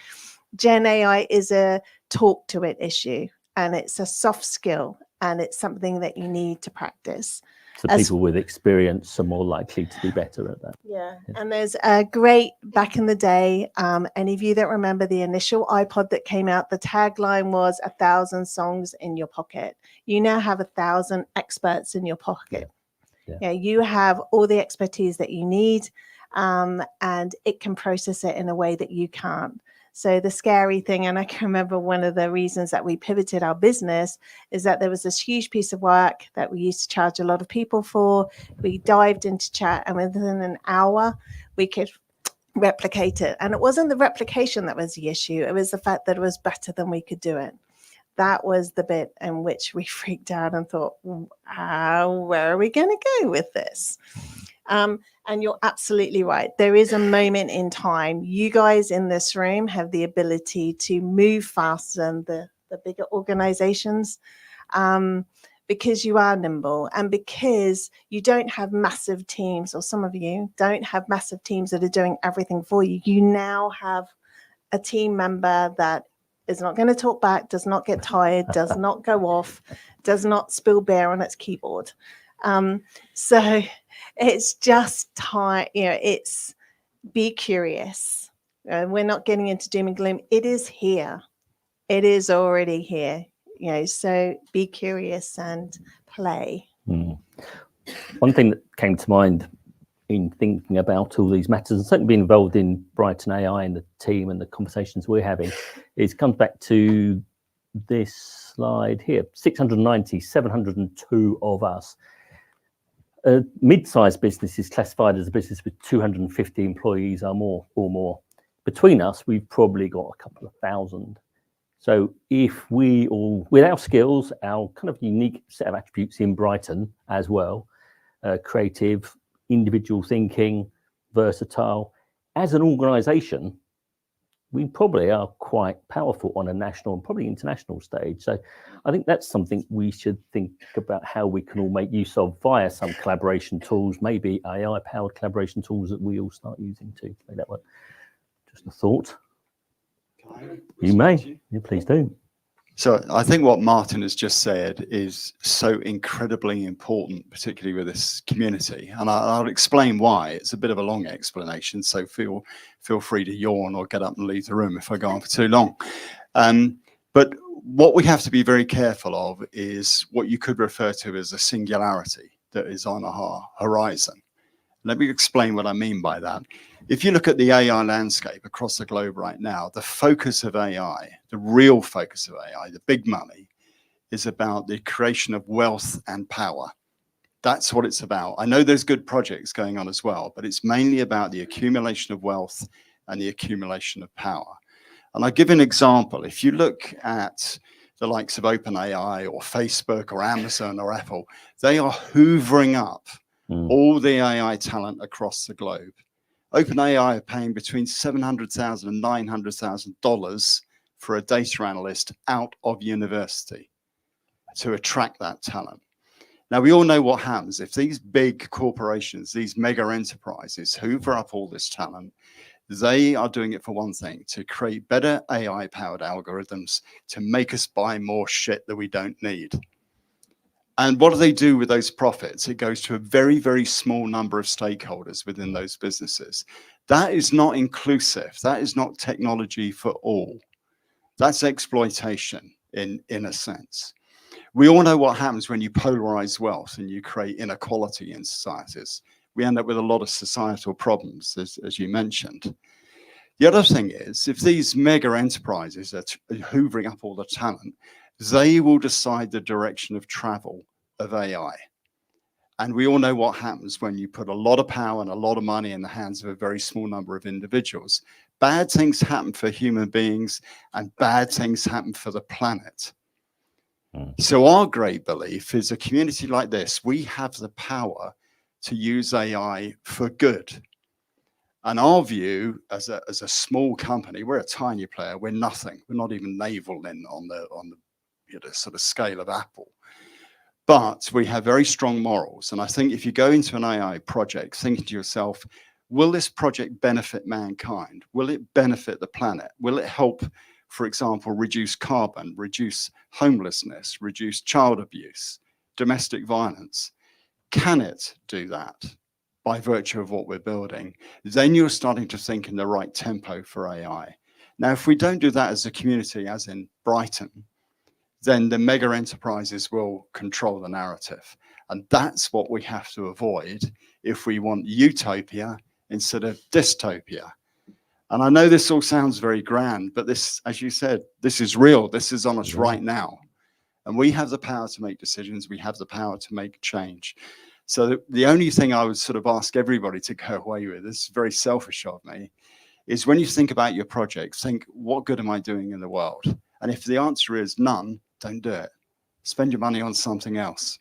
Gen AI is a talk to it issue, and it's a soft skill, and it's something that you need to practice. So people with experience are more likely to be better at that. Yeah, and there's a great, back in the day, any of you that remember the initial iPod that came out, the tagline was 1,000 songs in your pocket. You now have 1,000 experts in your pocket. Yeah, you have all the expertise that you need, and it can process it in a way that you can't. So the scary thing, and I can remember one of the reasons that we pivoted our business is that there was this huge piece of work that we used to charge a lot of people for. We dived into chat, and within an hour, we could replicate it. And it wasn't the replication that was the issue. It was the fact that it was better than we could do it. That was the bit in which we freaked out and thought, where are we going to go with this? And you're absolutely right. There is a moment in time. You guys in this room have the ability to move faster than the bigger organizations because you are nimble and because you don't have massive teams, or some of you don't have massive teams that are doing everything for you. You now have a team member that is not going to talk back, does not get tired, does not go off, does not spill beer on its keyboard. So it's just time, it's be curious. We're not getting into doom and gloom. It is here. It is already here. So be curious and play. One thing that came to mind in thinking about all these matters, and certainly being involved in Brighton AI and the team and the conversations we're having, is comes back to this slide here. 690, 702 of us. A mid-sized business is classified as a business with 250 employees or more. Between us, we've probably got a couple of thousand. So if we all, with our skills, our kind of unique set of attributes in Brighton as well, creative, individual thinking, versatile, as an organization, we probably are quite powerful on a national and probably international stage. So I think that's something we should think about how we can all make use of via some collaboration tools, maybe AI-powered collaboration tools that we all start using to make that work. Just a thought. You may. Yeah, please do. So I think what Martin has just said is so incredibly important, particularly with this community. And I'll explain why. It's a bit of a long explanation, so feel free to yawn or get up and leave the room if I go on for too long. But what we have to be very careful of is what you could refer to as a singularity that is on our horizon. Let me explain what I mean by that. If you look at the AI landscape across the globe right now, the focus of AI, the real focus of AI, the big money, is about the creation of wealth and power. That's what it's about. I know there's good projects going on as well, but it's mainly about the accumulation of wealth and the accumulation of power. And I'll give an example. If you look at the likes of OpenAI or Facebook or Amazon or Apple, they are hoovering up all the AI talent across the globe. OpenAI are paying between $700,000 and $900,000 for a data analyst out of university to attract that talent. Now, we all know what happens if these big corporations, these mega enterprises hoover up all this talent. They are doing it for one thing, to create better AI-powered algorithms to make us buy more shit that we don't need. And what do they do with those profits? It goes to a very, very small number of stakeholders within those businesses. That is not inclusive. That is not technology for all. That's exploitation in a sense. We all know what happens when you polarize wealth and you create inequality in societies. We end up with a lot of societal problems, as you mentioned. The other thing is, if these mega enterprises are hoovering up all the talent, they will decide the direction of travel of AI. And we all know what happens when you put a lot of power and a lot of money in the hands of a very small number of individuals. Bad things happen for human beings and bad things happen for the planet. So our great belief is a community like this, we have the power to use AI for good. And our view as a small company, we're a tiny player, we're nothing. We're not even naval in on the sort of scale of Apple. But we have very strong morals. And I think if you go into an AI project thinking to yourself, will this project benefit mankind? Will it benefit the planet? Will it help, for example, reduce carbon, reduce homelessness, reduce child abuse, domestic violence? Can it do that by virtue of what we're building? Then you're starting to think in the right tempo for AI. Now, if we don't do that as a community, as in Brighton, then the mega enterprises will control the narrative. And that's what we have to avoid if we want utopia instead of dystopia. And I know this all sounds very grand, but this, as you said, this is real. This is on us right now. And we have the power to make decisions. We have the power to make change. So the only thing I would sort of ask everybody to go away with, this is very selfish of me, is when you think about your project, think, what good am I doing in the world? And if the answer is none, don't do it. Spend your money on something else.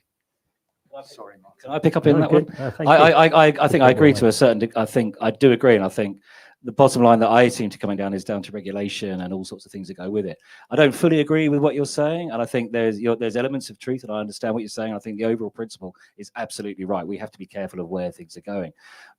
Sorry, Mark. Can I pick up in that one? Thank you. I think I agree to a certain. I think I do agree, and I think the bottom line that I seem to coming down is down to regulation and all sorts of things that go with it. I don't fully agree with what you're saying, and I think there's elements of truth, and I understand what you're saying. I think the overall principle is absolutely right. We have to be careful of where things are going.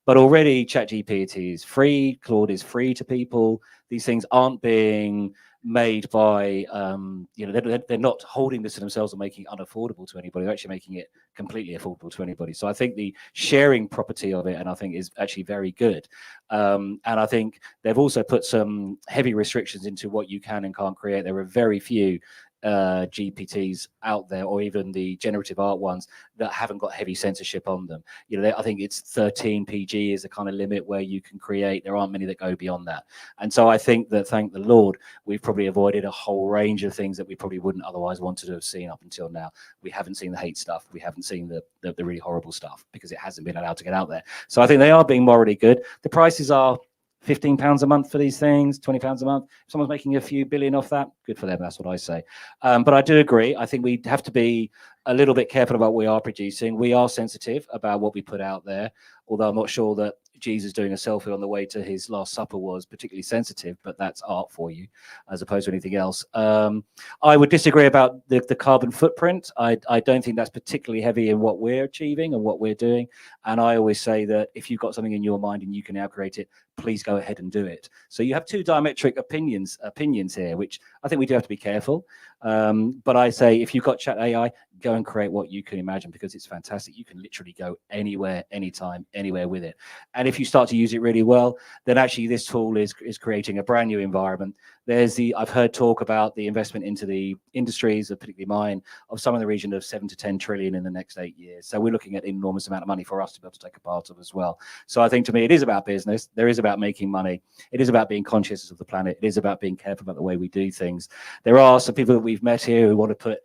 But already, ChatGPT is free. Claude is free to people. These things aren't being made by, they're not holding this to themselves and making it unaffordable to anybody. They're actually making it completely affordable to anybody. So I think the sharing property of it, and I think is actually very good. And I think they've also put some heavy restrictions into what you can and can't create. There are very few GPTs out there, or even the generative art ones, that haven't got heavy censorship on them. I think it's 13 PG is the kind of limit where you can create. There aren't many that go beyond that. And so I think that, thank the Lord, we've probably avoided a whole range of things that we probably wouldn't otherwise wanted to have seen up until now. We haven't seen the hate stuff. We haven't seen the really horrible stuff because it hasn't been allowed to get out there. So I think they are being morally good. The prices are £15 a month for these things, £20 a month. If someone's making a few billion off that, good for them. That's what I say. But I do agree. I think we have to be a little bit careful about what we are producing. We are sensitive about what we put out there, although I'm not sure that Jesus doing a selfie on the way to his Last Supper was particularly sensitive, but that's art for you as opposed to anything else. I would disagree about the carbon footprint. I don't think that's particularly heavy in what we're achieving and what we're doing. And I always say that if you've got something in your mind and you can now create it, please go ahead and do it. So you have two diametric opinions here, which I think we do have to be careful. But I say, if you've got Chat AI, go and create what you can imagine, because it's fantastic. You can literally go anywhere, anytime, anywhere with it. And if you start to use it really well, then actually this tool is creating a brand new environment. I've heard talk about the investment into the industries, particularly mine, of some in the region of 7 to 10 trillion in the next 8 years. So we're looking at an enormous amount of money for us to be able to take a part of as well. So I think, to me, it is about business. There is about making money. It is about being conscious of the planet. It is about being careful about the way we do things. There are some people that we've met here who want to put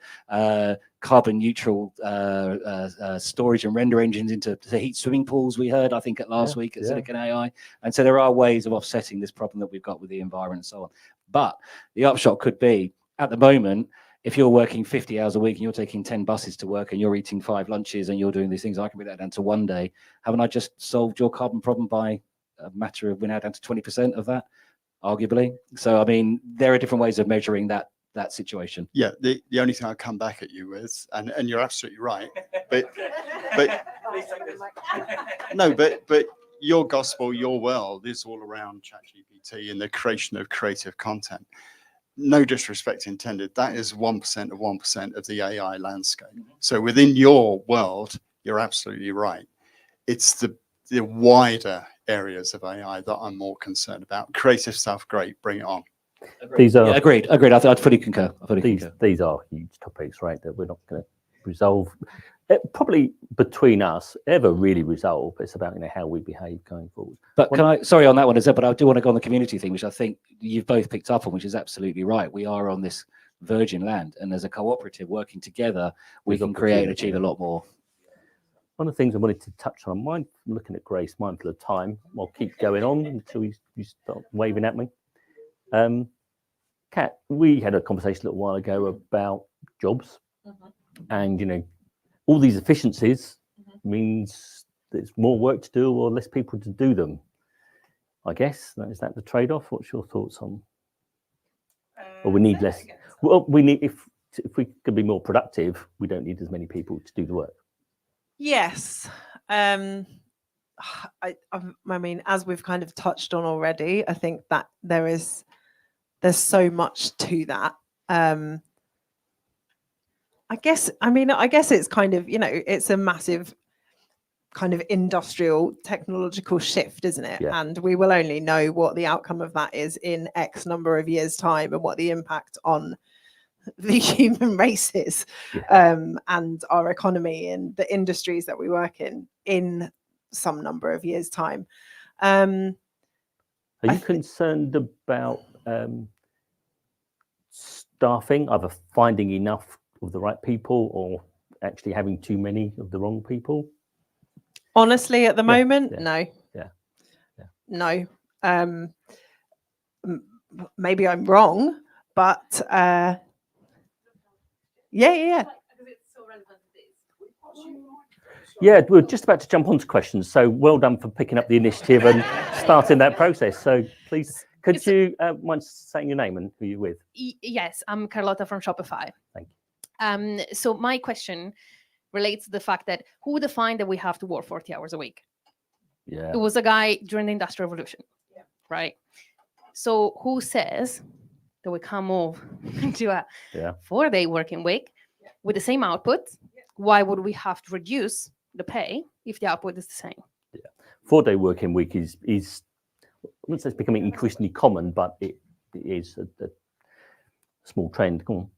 carbon neutral storage and render engines into heat swimming pools. We heard, I think, last week at Silicon AI. And so there are ways of offsetting this problem that we've got with the environment and so on. But the upshot could be, at the moment, if you're working 50 hours a week and you're taking 10 buses to work and you're eating 5 lunches and you're doing these things, I can bring that down to 1 day. Haven't I just solved your carbon problem by a matter of, we're now down to 20% of that, arguably? So, I mean, there are different ways of measuring that situation. Yeah, the only thing I'll come back at you with, and you're absolutely right, but no, but your gospel, your world is all around ChatGPT and the creation of creative content. No disrespect intended. That is 1% of 1% of the AI landscape. So within your world, you're absolutely right. It's the wider areas of AI that I'm more concerned about. Creative stuff, great, bring it on. These are agreed. I'd fully concur. These are huge topics, right? That we're not going to resolve. Probably between us, ever really resolve. It's about how we behave going forward. But sorry on that one, but I do want to go on the community thing, which I think you've both picked up on, which is absolutely right. We are on this virgin land, and as a cooperative working together, we can create and achieve a lot more. One of the things I wanted to touch on, I'm looking at Grace, mindful of time. I'll keep going on until you start waving at me. Kat, we had a conversation a little while ago about jobs, and all these efficiencies means there's more work to do or less people to do them. I guess is that the trade-off? What's your thoughts on? Or we need less. Well, we need if we could be more productive, we don't need as many people to do the work. Yes. I mean, as we've kind of touched on already, I think that there's so much to that. I guess it's kind of, it's a massive kind of industrial technological shift, isn't it? Yeah. And we will only know what the outcome of that is in X number of years' time and what the impact on the human race is, and our economy and the industries that we work in some number of years' time. Are you concerned about staffing, either finding enough of the right people or actually having too many of the wrong people? Honestly, at the moment, no. No. Maybe I'm wrong, but yeah. Yeah, we're just about to jump onto questions. So well done for picking up the initiative and starting that process. So please, could you mind saying your name and who you're with? Yes, I'm Carlotta from Shopify. Thank you. So my question relates to the fact that who defined that we have to work 40 hours a week? Yeah. It was a guy during the Industrial Revolution, right? So who says that we can move to a 4-day working week with the same output? Why would we have to reduce the pay if the output is the same? Yeah, 4-day working week is I wouldn't say it's becoming increasingly common, but it is a small trend. Go on.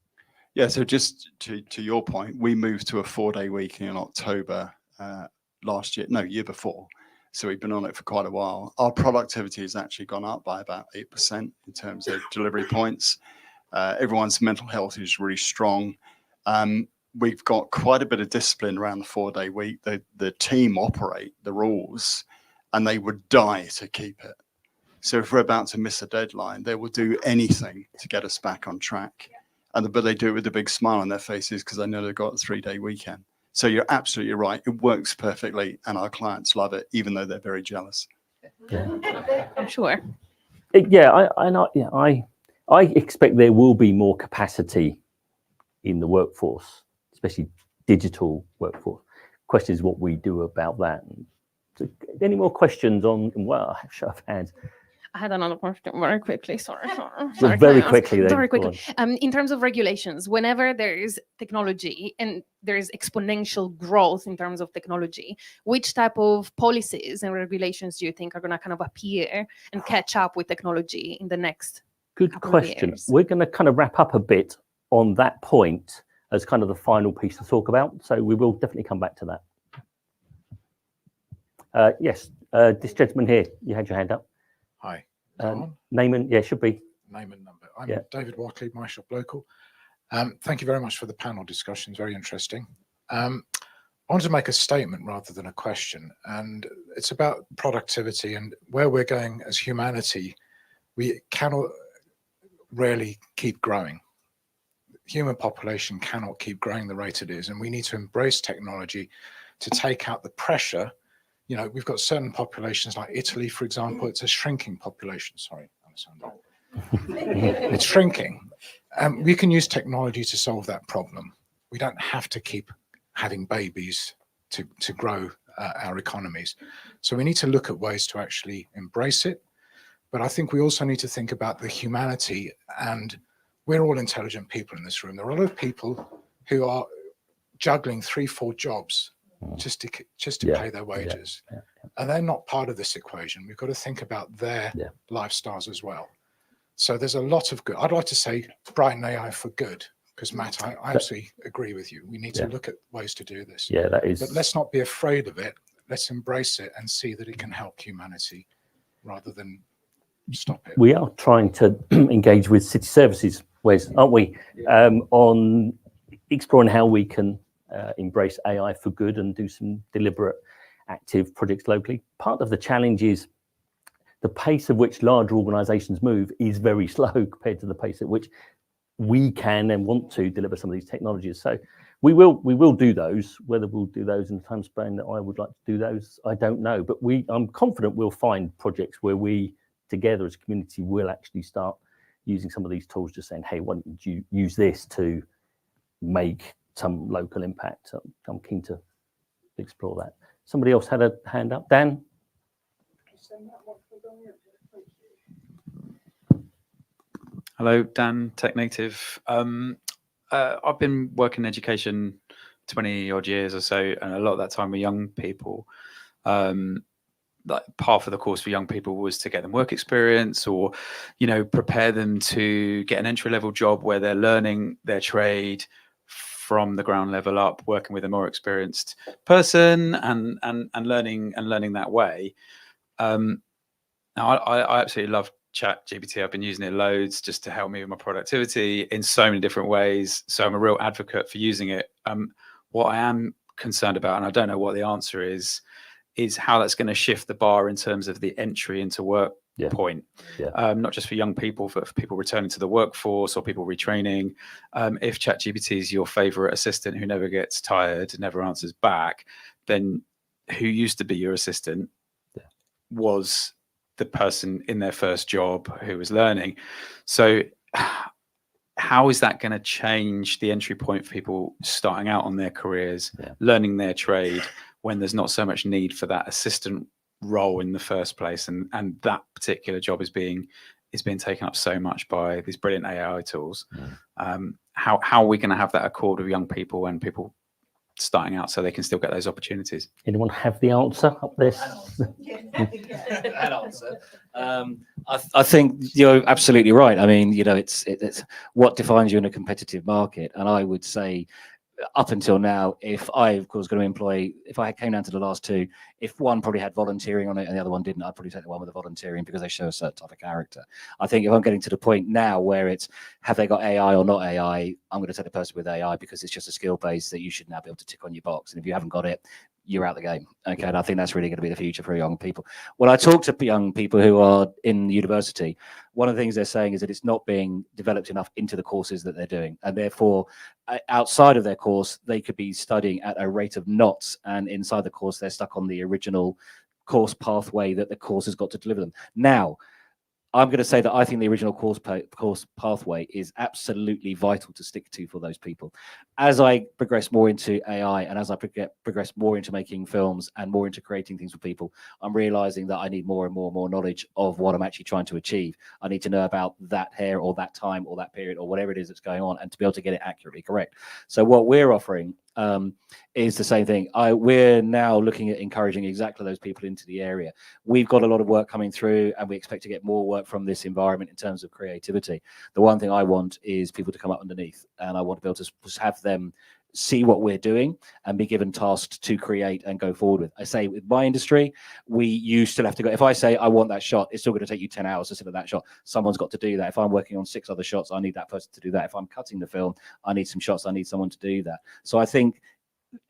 Yeah, so just to your point, we moved to a 4-day week in October year before. So we've been on it for quite a while. Our productivity has actually gone up by about 8% in terms of delivery points. Everyone's mental health is really strong. We've got quite a bit of discipline around the 4-day week. The team operate the rules and they would die to keep it. So if we're about to miss a deadline, they will do anything to get us back on track. But they do it with a big smile on their faces because they know they've got a 3-day weekend. So you're absolutely right. It works perfectly and our clients love it, even though they're very jealous. Yeah. I'm sure. Yeah, I expect there will be more capacity in the workforce, especially digital workforce. Question is what we do about that. So, any more questions on, well, show of hands. I had another question very quickly. Sorry. Very quickly then. Very quickly. In terms of regulations, whenever there is technology and there is exponential growth in terms of technology, which type of policies and regulations do you think are going to kind of appear and catch up with technology in the next Good couple question. of years? We're going to kind of wrap up a bit on that point as kind of the final piece to talk about. So we will definitely come back to that. Yes, this gentleman here, you had your hand up. Hi. Name and, should be. Name and number. I'm Yeah. David Watley, my shop local. Thank you very much for the panel discussion. It's very interesting. I want to make a statement rather than a question, and it's about productivity and where we're going as humanity. We cannot really keep growing. Human population cannot keep growing the rate it is, and we need to embrace technology to take out the pressure. You know, we've got certain populations like Italy, for example. It's a shrinking population. Sorry, Alessandro. It's shrinking. We can use technology to solve that problem. We don't have to keep having babies to grow our economies. So we need to look at ways to actually embrace it. But I think we also need to think about the humanity, and we're all intelligent people in this room. There are a lot of people who are juggling 3-4 jobs just to pay their wages. And they're not part of this equation. We've got to think about their lifestyles as well. So there's a lot of good. I'd like to say Brighton AI for good, because Matt, I absolutely agree with you. We need to look at ways to do this. Yeah, that is. But let's not be afraid of it. Let's embrace it and see that it can help humanity rather than stop it. We are trying to engage with city services, Wes, aren't we? On exploring how we can embrace AI for good and do some deliberate, active projects locally. Part of the challenge is the pace at which larger organisations move is very slow compared to the pace at which we can and want to deliver some of these technologies. So we will do those. Whether we'll do those in the time span that I would like to do those, I don't know. But I'm confident we'll find projects where we together as a community will actually start using some of these tools, just saying, hey, why don't you use this to make some local impact? I'm keen to explore that. Somebody else had a hand up. Dan? Hello, Dan, Tech Native. I've been working in education 20 odd years or so, and a lot of that time with young people. Like part of the course for young people was to get them work experience, or, you know, prepare them to get an entry-level job where they're learning their trade from the ground level up, working with a more experienced person and learning that way. Now I absolutely love ChatGPT. I've been using it loads just to help me with my productivity in so many different ways. So I'm a real advocate for using it. What I am concerned about, and I don't know what the answer is how that's going to shift the bar in terms of the entry into work point. Not just for young people, but for people returning to the workforce or people retraining. If ChatGPT is your favorite assistant who never gets tired, never answers back, then who used to be your assistant was the person in their first job who was learning. So how is that going to change the entry point for people starting out on their careers, learning their trade, when there's not so much need for that assistant role in the first place, and that particular job is being taken up so much by these brilliant AI tools? How are we going to have that accord with young people and people starting out so they can still get those opportunities? Anyone have the answer up there? That answer. I think you're absolutely right. I mean, you know, it's what defines you in a competitive market. And I would say, up until now, if I, of course, going to employ, if I came down to the last two, if one probably had volunteering on it and the other one didn't, I'd probably take the one with the volunteering because they show a certain type of character. I think if I'm getting to the point now where it's, have they got AI or not AI, I'm going to take the person with AI because it's just a skill base that you should now be able to tick on your box. And if you haven't got it, you're out the game. Okay. And I think that's really going to be the future for young people. When I talk to young people who are in university, one of the things they're saying is that it's not being developed enough into the courses that they're doing. And therefore, outside of their course, they could be studying at a rate of knots. And inside the course, they're stuck on the original course pathway that the course has got to deliver them. Now, I'm going to say that I think the original course pathway is absolutely vital to stick to for those people. As I progress more into AI and as I progress more into making films and more into creating things for people, I'm realizing that I need more and more and more knowledge of what I'm actually trying to achieve. I need to know about that hair or that time or that period or whatever it is that's going on, and to be able to get it accurately correct. So what we're offering is the same thing. We're now looking at encouraging exactly those people into the area. We've got a lot of work coming through, and we expect to get more work from this environment in terms of creativity. The one thing I want is people to come up underneath, and I want to be able to have them see what we're doing and be given tasks to create and go forward with. I say with my industry, you still have to go. If I say I want that shot, it's still going to take you 10 hours to sit at that shot. Someone's got to do that. If I'm working on 6 other shots, I need that person to do that. If I'm cutting the film, I need some shots. I need someone to do that. So I think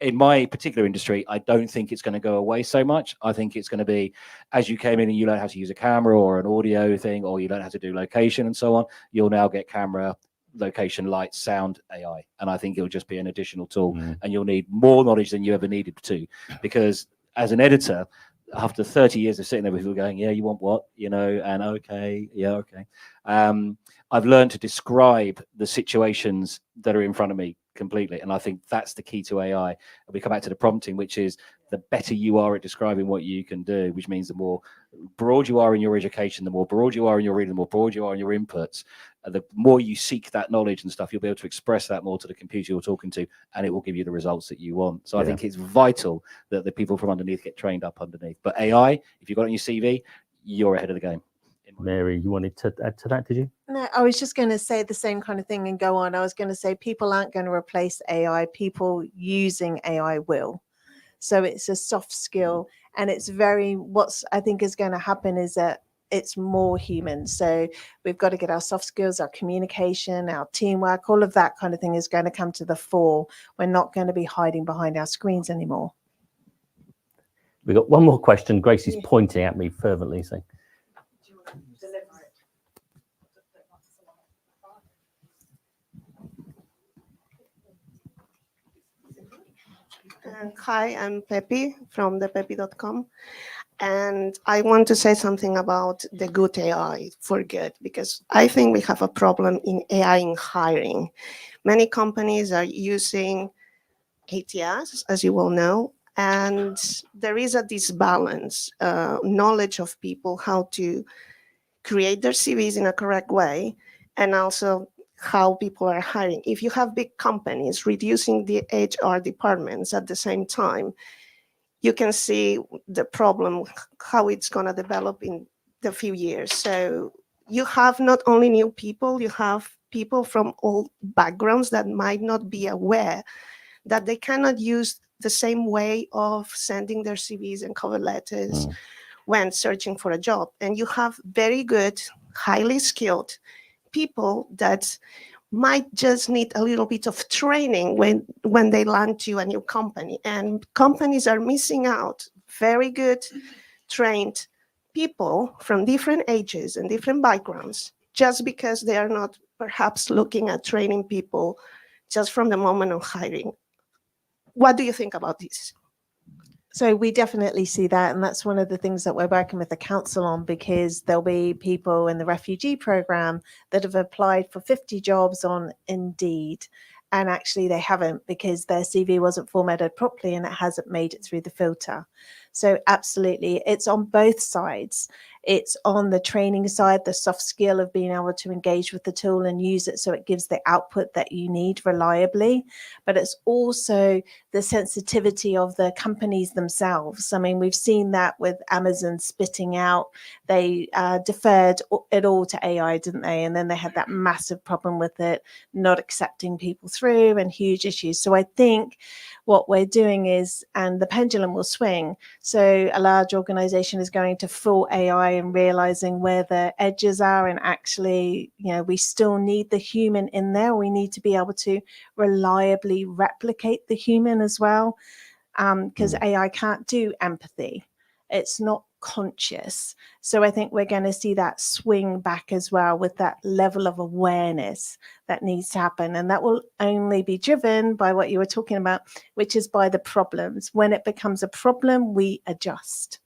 in my particular industry, I don't think it's going to go away so much. I think it's going to be, as you came in and you learn how to use a camera or an audio thing, or you learn how to do location and so on, you'll now get camera, location, light, sound, AI. And I think it'll just be an additional tool, and you'll need more knowledge than you ever needed to, because as an editor, after 30 years of sitting there with people going, yeah, you want what, you know, and okay, yeah, okay. I've learned to describe the situations that are in front of me completely. And I think that's the key to AI. And we come back to the prompting, which is the better you are at describing what you can do, which means the more broad you are in your education, the more broad you are in your reading, the more broad you are in your inputs, the more you seek that knowledge and stuff, you'll be able to express that more to the computer you're talking to, and it will give you the results that you want. So I think it's vital that the people from underneath get trained up underneath. But AI, if you've got it on your CV, you're ahead of the game. Mary, you wanted to add to that, did you? No, I was just going to say the same kind of thing and go on. I was going to say people aren't going to replace AI. People using AI will. So it's a soft skill, and it's what's I think is going to happen is that it's more human. So we've got to get our soft skills, our communication, our teamwork, all of that kind of thing is going to come to the fore. We're not going to be hiding behind our screens anymore. We've got one more question. Gracie's pointing at me fervently, saying, Hi, I'm Pepi from thepepi.com. And I want to say something about the good AI for good, because I think we have a problem in AI in hiring. Many companies are using ATS, as you all know, and there is a disbalance, knowledge of people, how to create their CVs in a correct way, and also how people are hiring. If you have big companies reducing the HR departments at the same time, you can see the problem, how it's going to develop in the few years. So you have not only new people, you have people from all backgrounds that might not be aware that they cannot use the same way of sending their CVs and cover letters when searching for a job. And you have very good, highly skilled people that might just need a little bit of training when they land to a new company. And companies are missing out very good trained people from different ages and different backgrounds just because they are not perhaps looking at training people just from the moment of hiring. What do you think about this? So we definitely see that, and that's one of the things that we're working with the council on, because there'll be people in the refugee program that have applied for 50 jobs on Indeed, and actually they haven't, because their CV wasn't formatted properly and it hasn't made it through the filter. So absolutely, it's on both sides. It's on the training side, the soft skill of being able to engage with the tool and use it so it gives the output that you need reliably. But it's also the sensitivity of the companies themselves. I mean, we've seen that with Amazon spitting out. They deferred it all to AI, didn't they? And then they had that massive problem with it, not accepting people through, and huge issues. So I think what we're doing is, and the pendulum will swing. So a large organization is going to full AI and realizing where the edges are, and actually, you know, we still need the human in there. We need to be able to reliably replicate the human as well, because AI can't do empathy. It's not conscious. So I think we're going to see that swing back as well, with that level of awareness that needs to happen. And that will only be driven by what you were talking about, which is by the problems. When it becomes a problem, we adjust.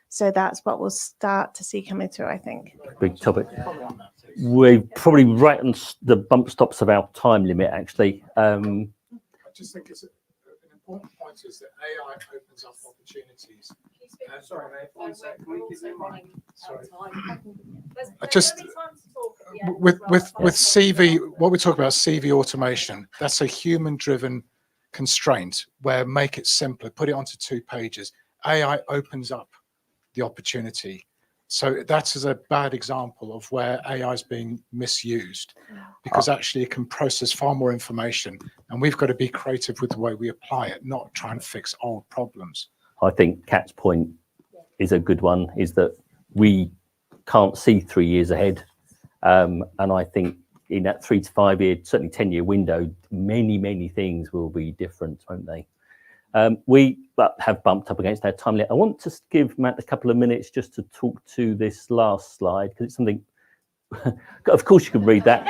So that's what we'll start to see coming through, I think. Big topic. We're probably right on the bump stops of our time limit, actually. I just think it's an important point is that AI opens up opportunities. Sorry, mate, 1 second. Sorry. I just with CV, what we talk about CV automation, that's a human-driven constraint where make it simpler, put it onto 2 pages. AI opens up the opportunity So that is a bad example of where AI is being misused, because actually it can process far more information, and we've got to be creative with the way we apply it, not try and fix old problems. I think Kat's point is a good one, is that we can't see 3 years ahead. And I think in that 3 to 5 year, certainly 10-year window, many things will be different, won't they? We have bumped up against our time limit. I want to give Matt a couple of minutes just to talk to this last slide, because it's something, of course you can read that.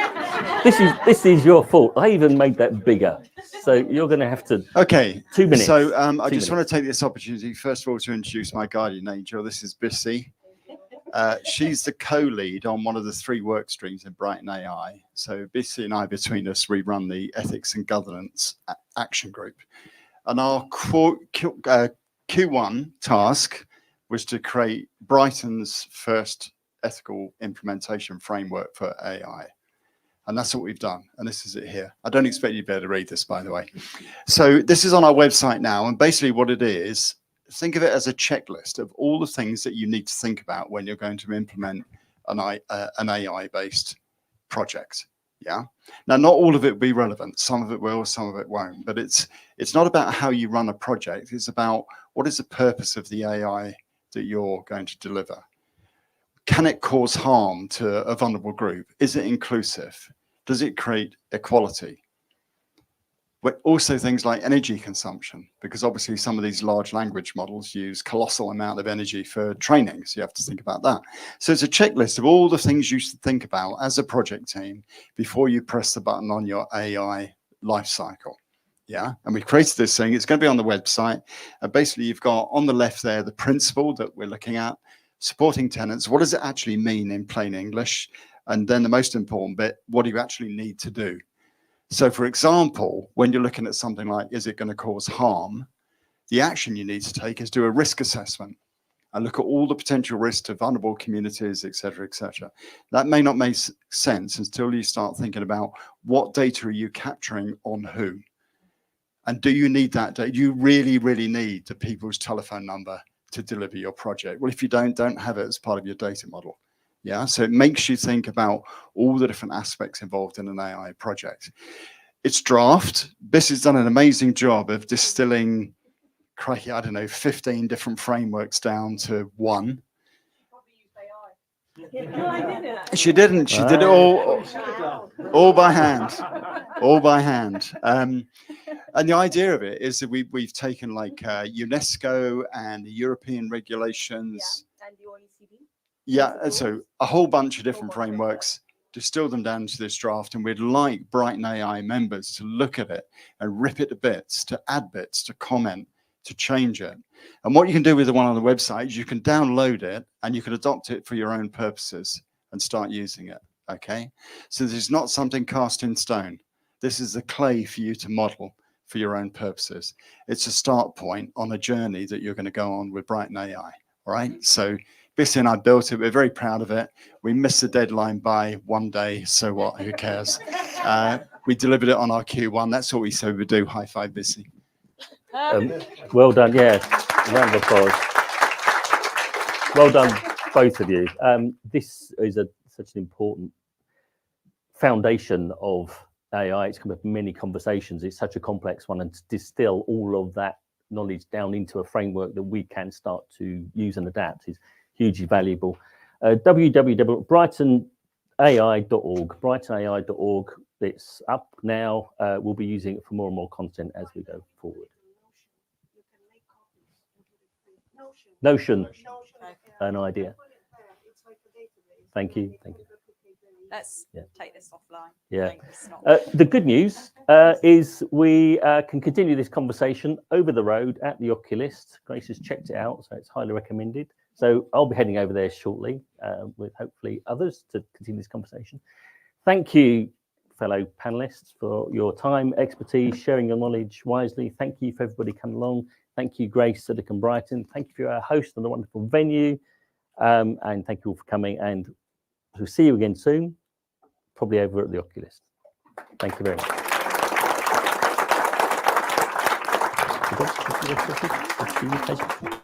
This is your fault. I even made that bigger. So you're going to have to. Okay. 2 minutes. So I just want to take this opportunity, first of all, to introduce my guardian angel. This is Bissy. She's the co-lead on one of the 3 work streams in Brighton AI. So Bissy and I, between us, we run the Ethics and Governance Action Group. And our Q1 task was to create Brighton's first ethical implementation framework for AI. And that's what we've done. And this is it here. I don't expect you to be able to read this, by the way. So this is on our website now. And basically what it is, think of it as a checklist of all the things that you need to think about when you're going to implement an AI-based project. Yeah. Now, not all of it will be relevant. Some of it will, some of it won't. But it's not about how you run a project. It's about what is the purpose of the AI that you're going to deliver. Can it cause harm to a vulnerable group? Is it inclusive? Does it create equality? But also things like energy consumption, because obviously some of these large language models use colossal amount of energy for training. So you have to think about that. So it's a checklist of all the things you should think about as a project team before you press the button on your AI life cycle. Yeah. And we've created this thing. It's going to be on the website. And basically you've got on the left there, the principle that we're looking at, supporting tenants. What does it actually mean in plain English? And then the most important bit, what do you actually need to do? So, for example, when you're looking at something like, is it going to cause harm? The action you need to take is do a risk assessment and look at all the potential risks to vulnerable communities, et cetera, et cetera. That may not make sense until you start thinking about what data are you capturing on who? And do you need that data? Do you really, really need the people's telephone number to deliver your project? Well, if you don't have it as part of your data model. Yeah, so it makes you think about all the different aspects involved in an AI project. It's draft. This has done an amazing job of distilling, crikey, I don't know, 15 different frameworks down to one. She didn't. She did it all by hand. All by hand. And the idea of it is that we've taken like UNESCO and the European regulations. Yeah, and the OECD. Yeah, and so a whole bunch of different frameworks, distill them down to this draft, and we'd like Brighton AI members to look at it and rip it to bits, to add bits, to comment, to change it. And what you can do with the one on the website is you can download it and you can adopt it for your own purposes and start using it, okay? So this is not something cast in stone. This is the clay for you to model for your own purposes. It's a start point on a journey that you're going to go on with Brighton AI, all right? So Bissy and I built it. We're very proud of it. We missed the deadline by 1 day. So what? Who cares? We delivered it on our Q1. That's what we said we'd do. High five, Bissy. Well done. Yeah. Round of applause. Well done, both of you. This is such an important foundation of AI. It's come up in many conversations. It's such a complex one, and to distill all of that knowledge down into a framework that we can start to use and adapt is hugely valuable. www.brightonai.org, brightonai.org. It's up now. We'll be using it for more and more content as we go forward. Notion, an idea. Thank you. Thank you. Let's take this offline. Yeah. The good news is we can continue this conversation over the road at the Oculist. Grace has checked it out, so it's highly recommended. So I'll be heading over there shortly with hopefully others to continue this conversation. Thank you, fellow panelists, for your time, expertise, sharing your knowledge wisely. Thank you for everybody coming along. Thank you, Grace, Silicon Brighton. Thank you for our host on the wonderful venue. And thank you all for coming. And we'll see you again soon, probably over at the Oculist. Thank you very much.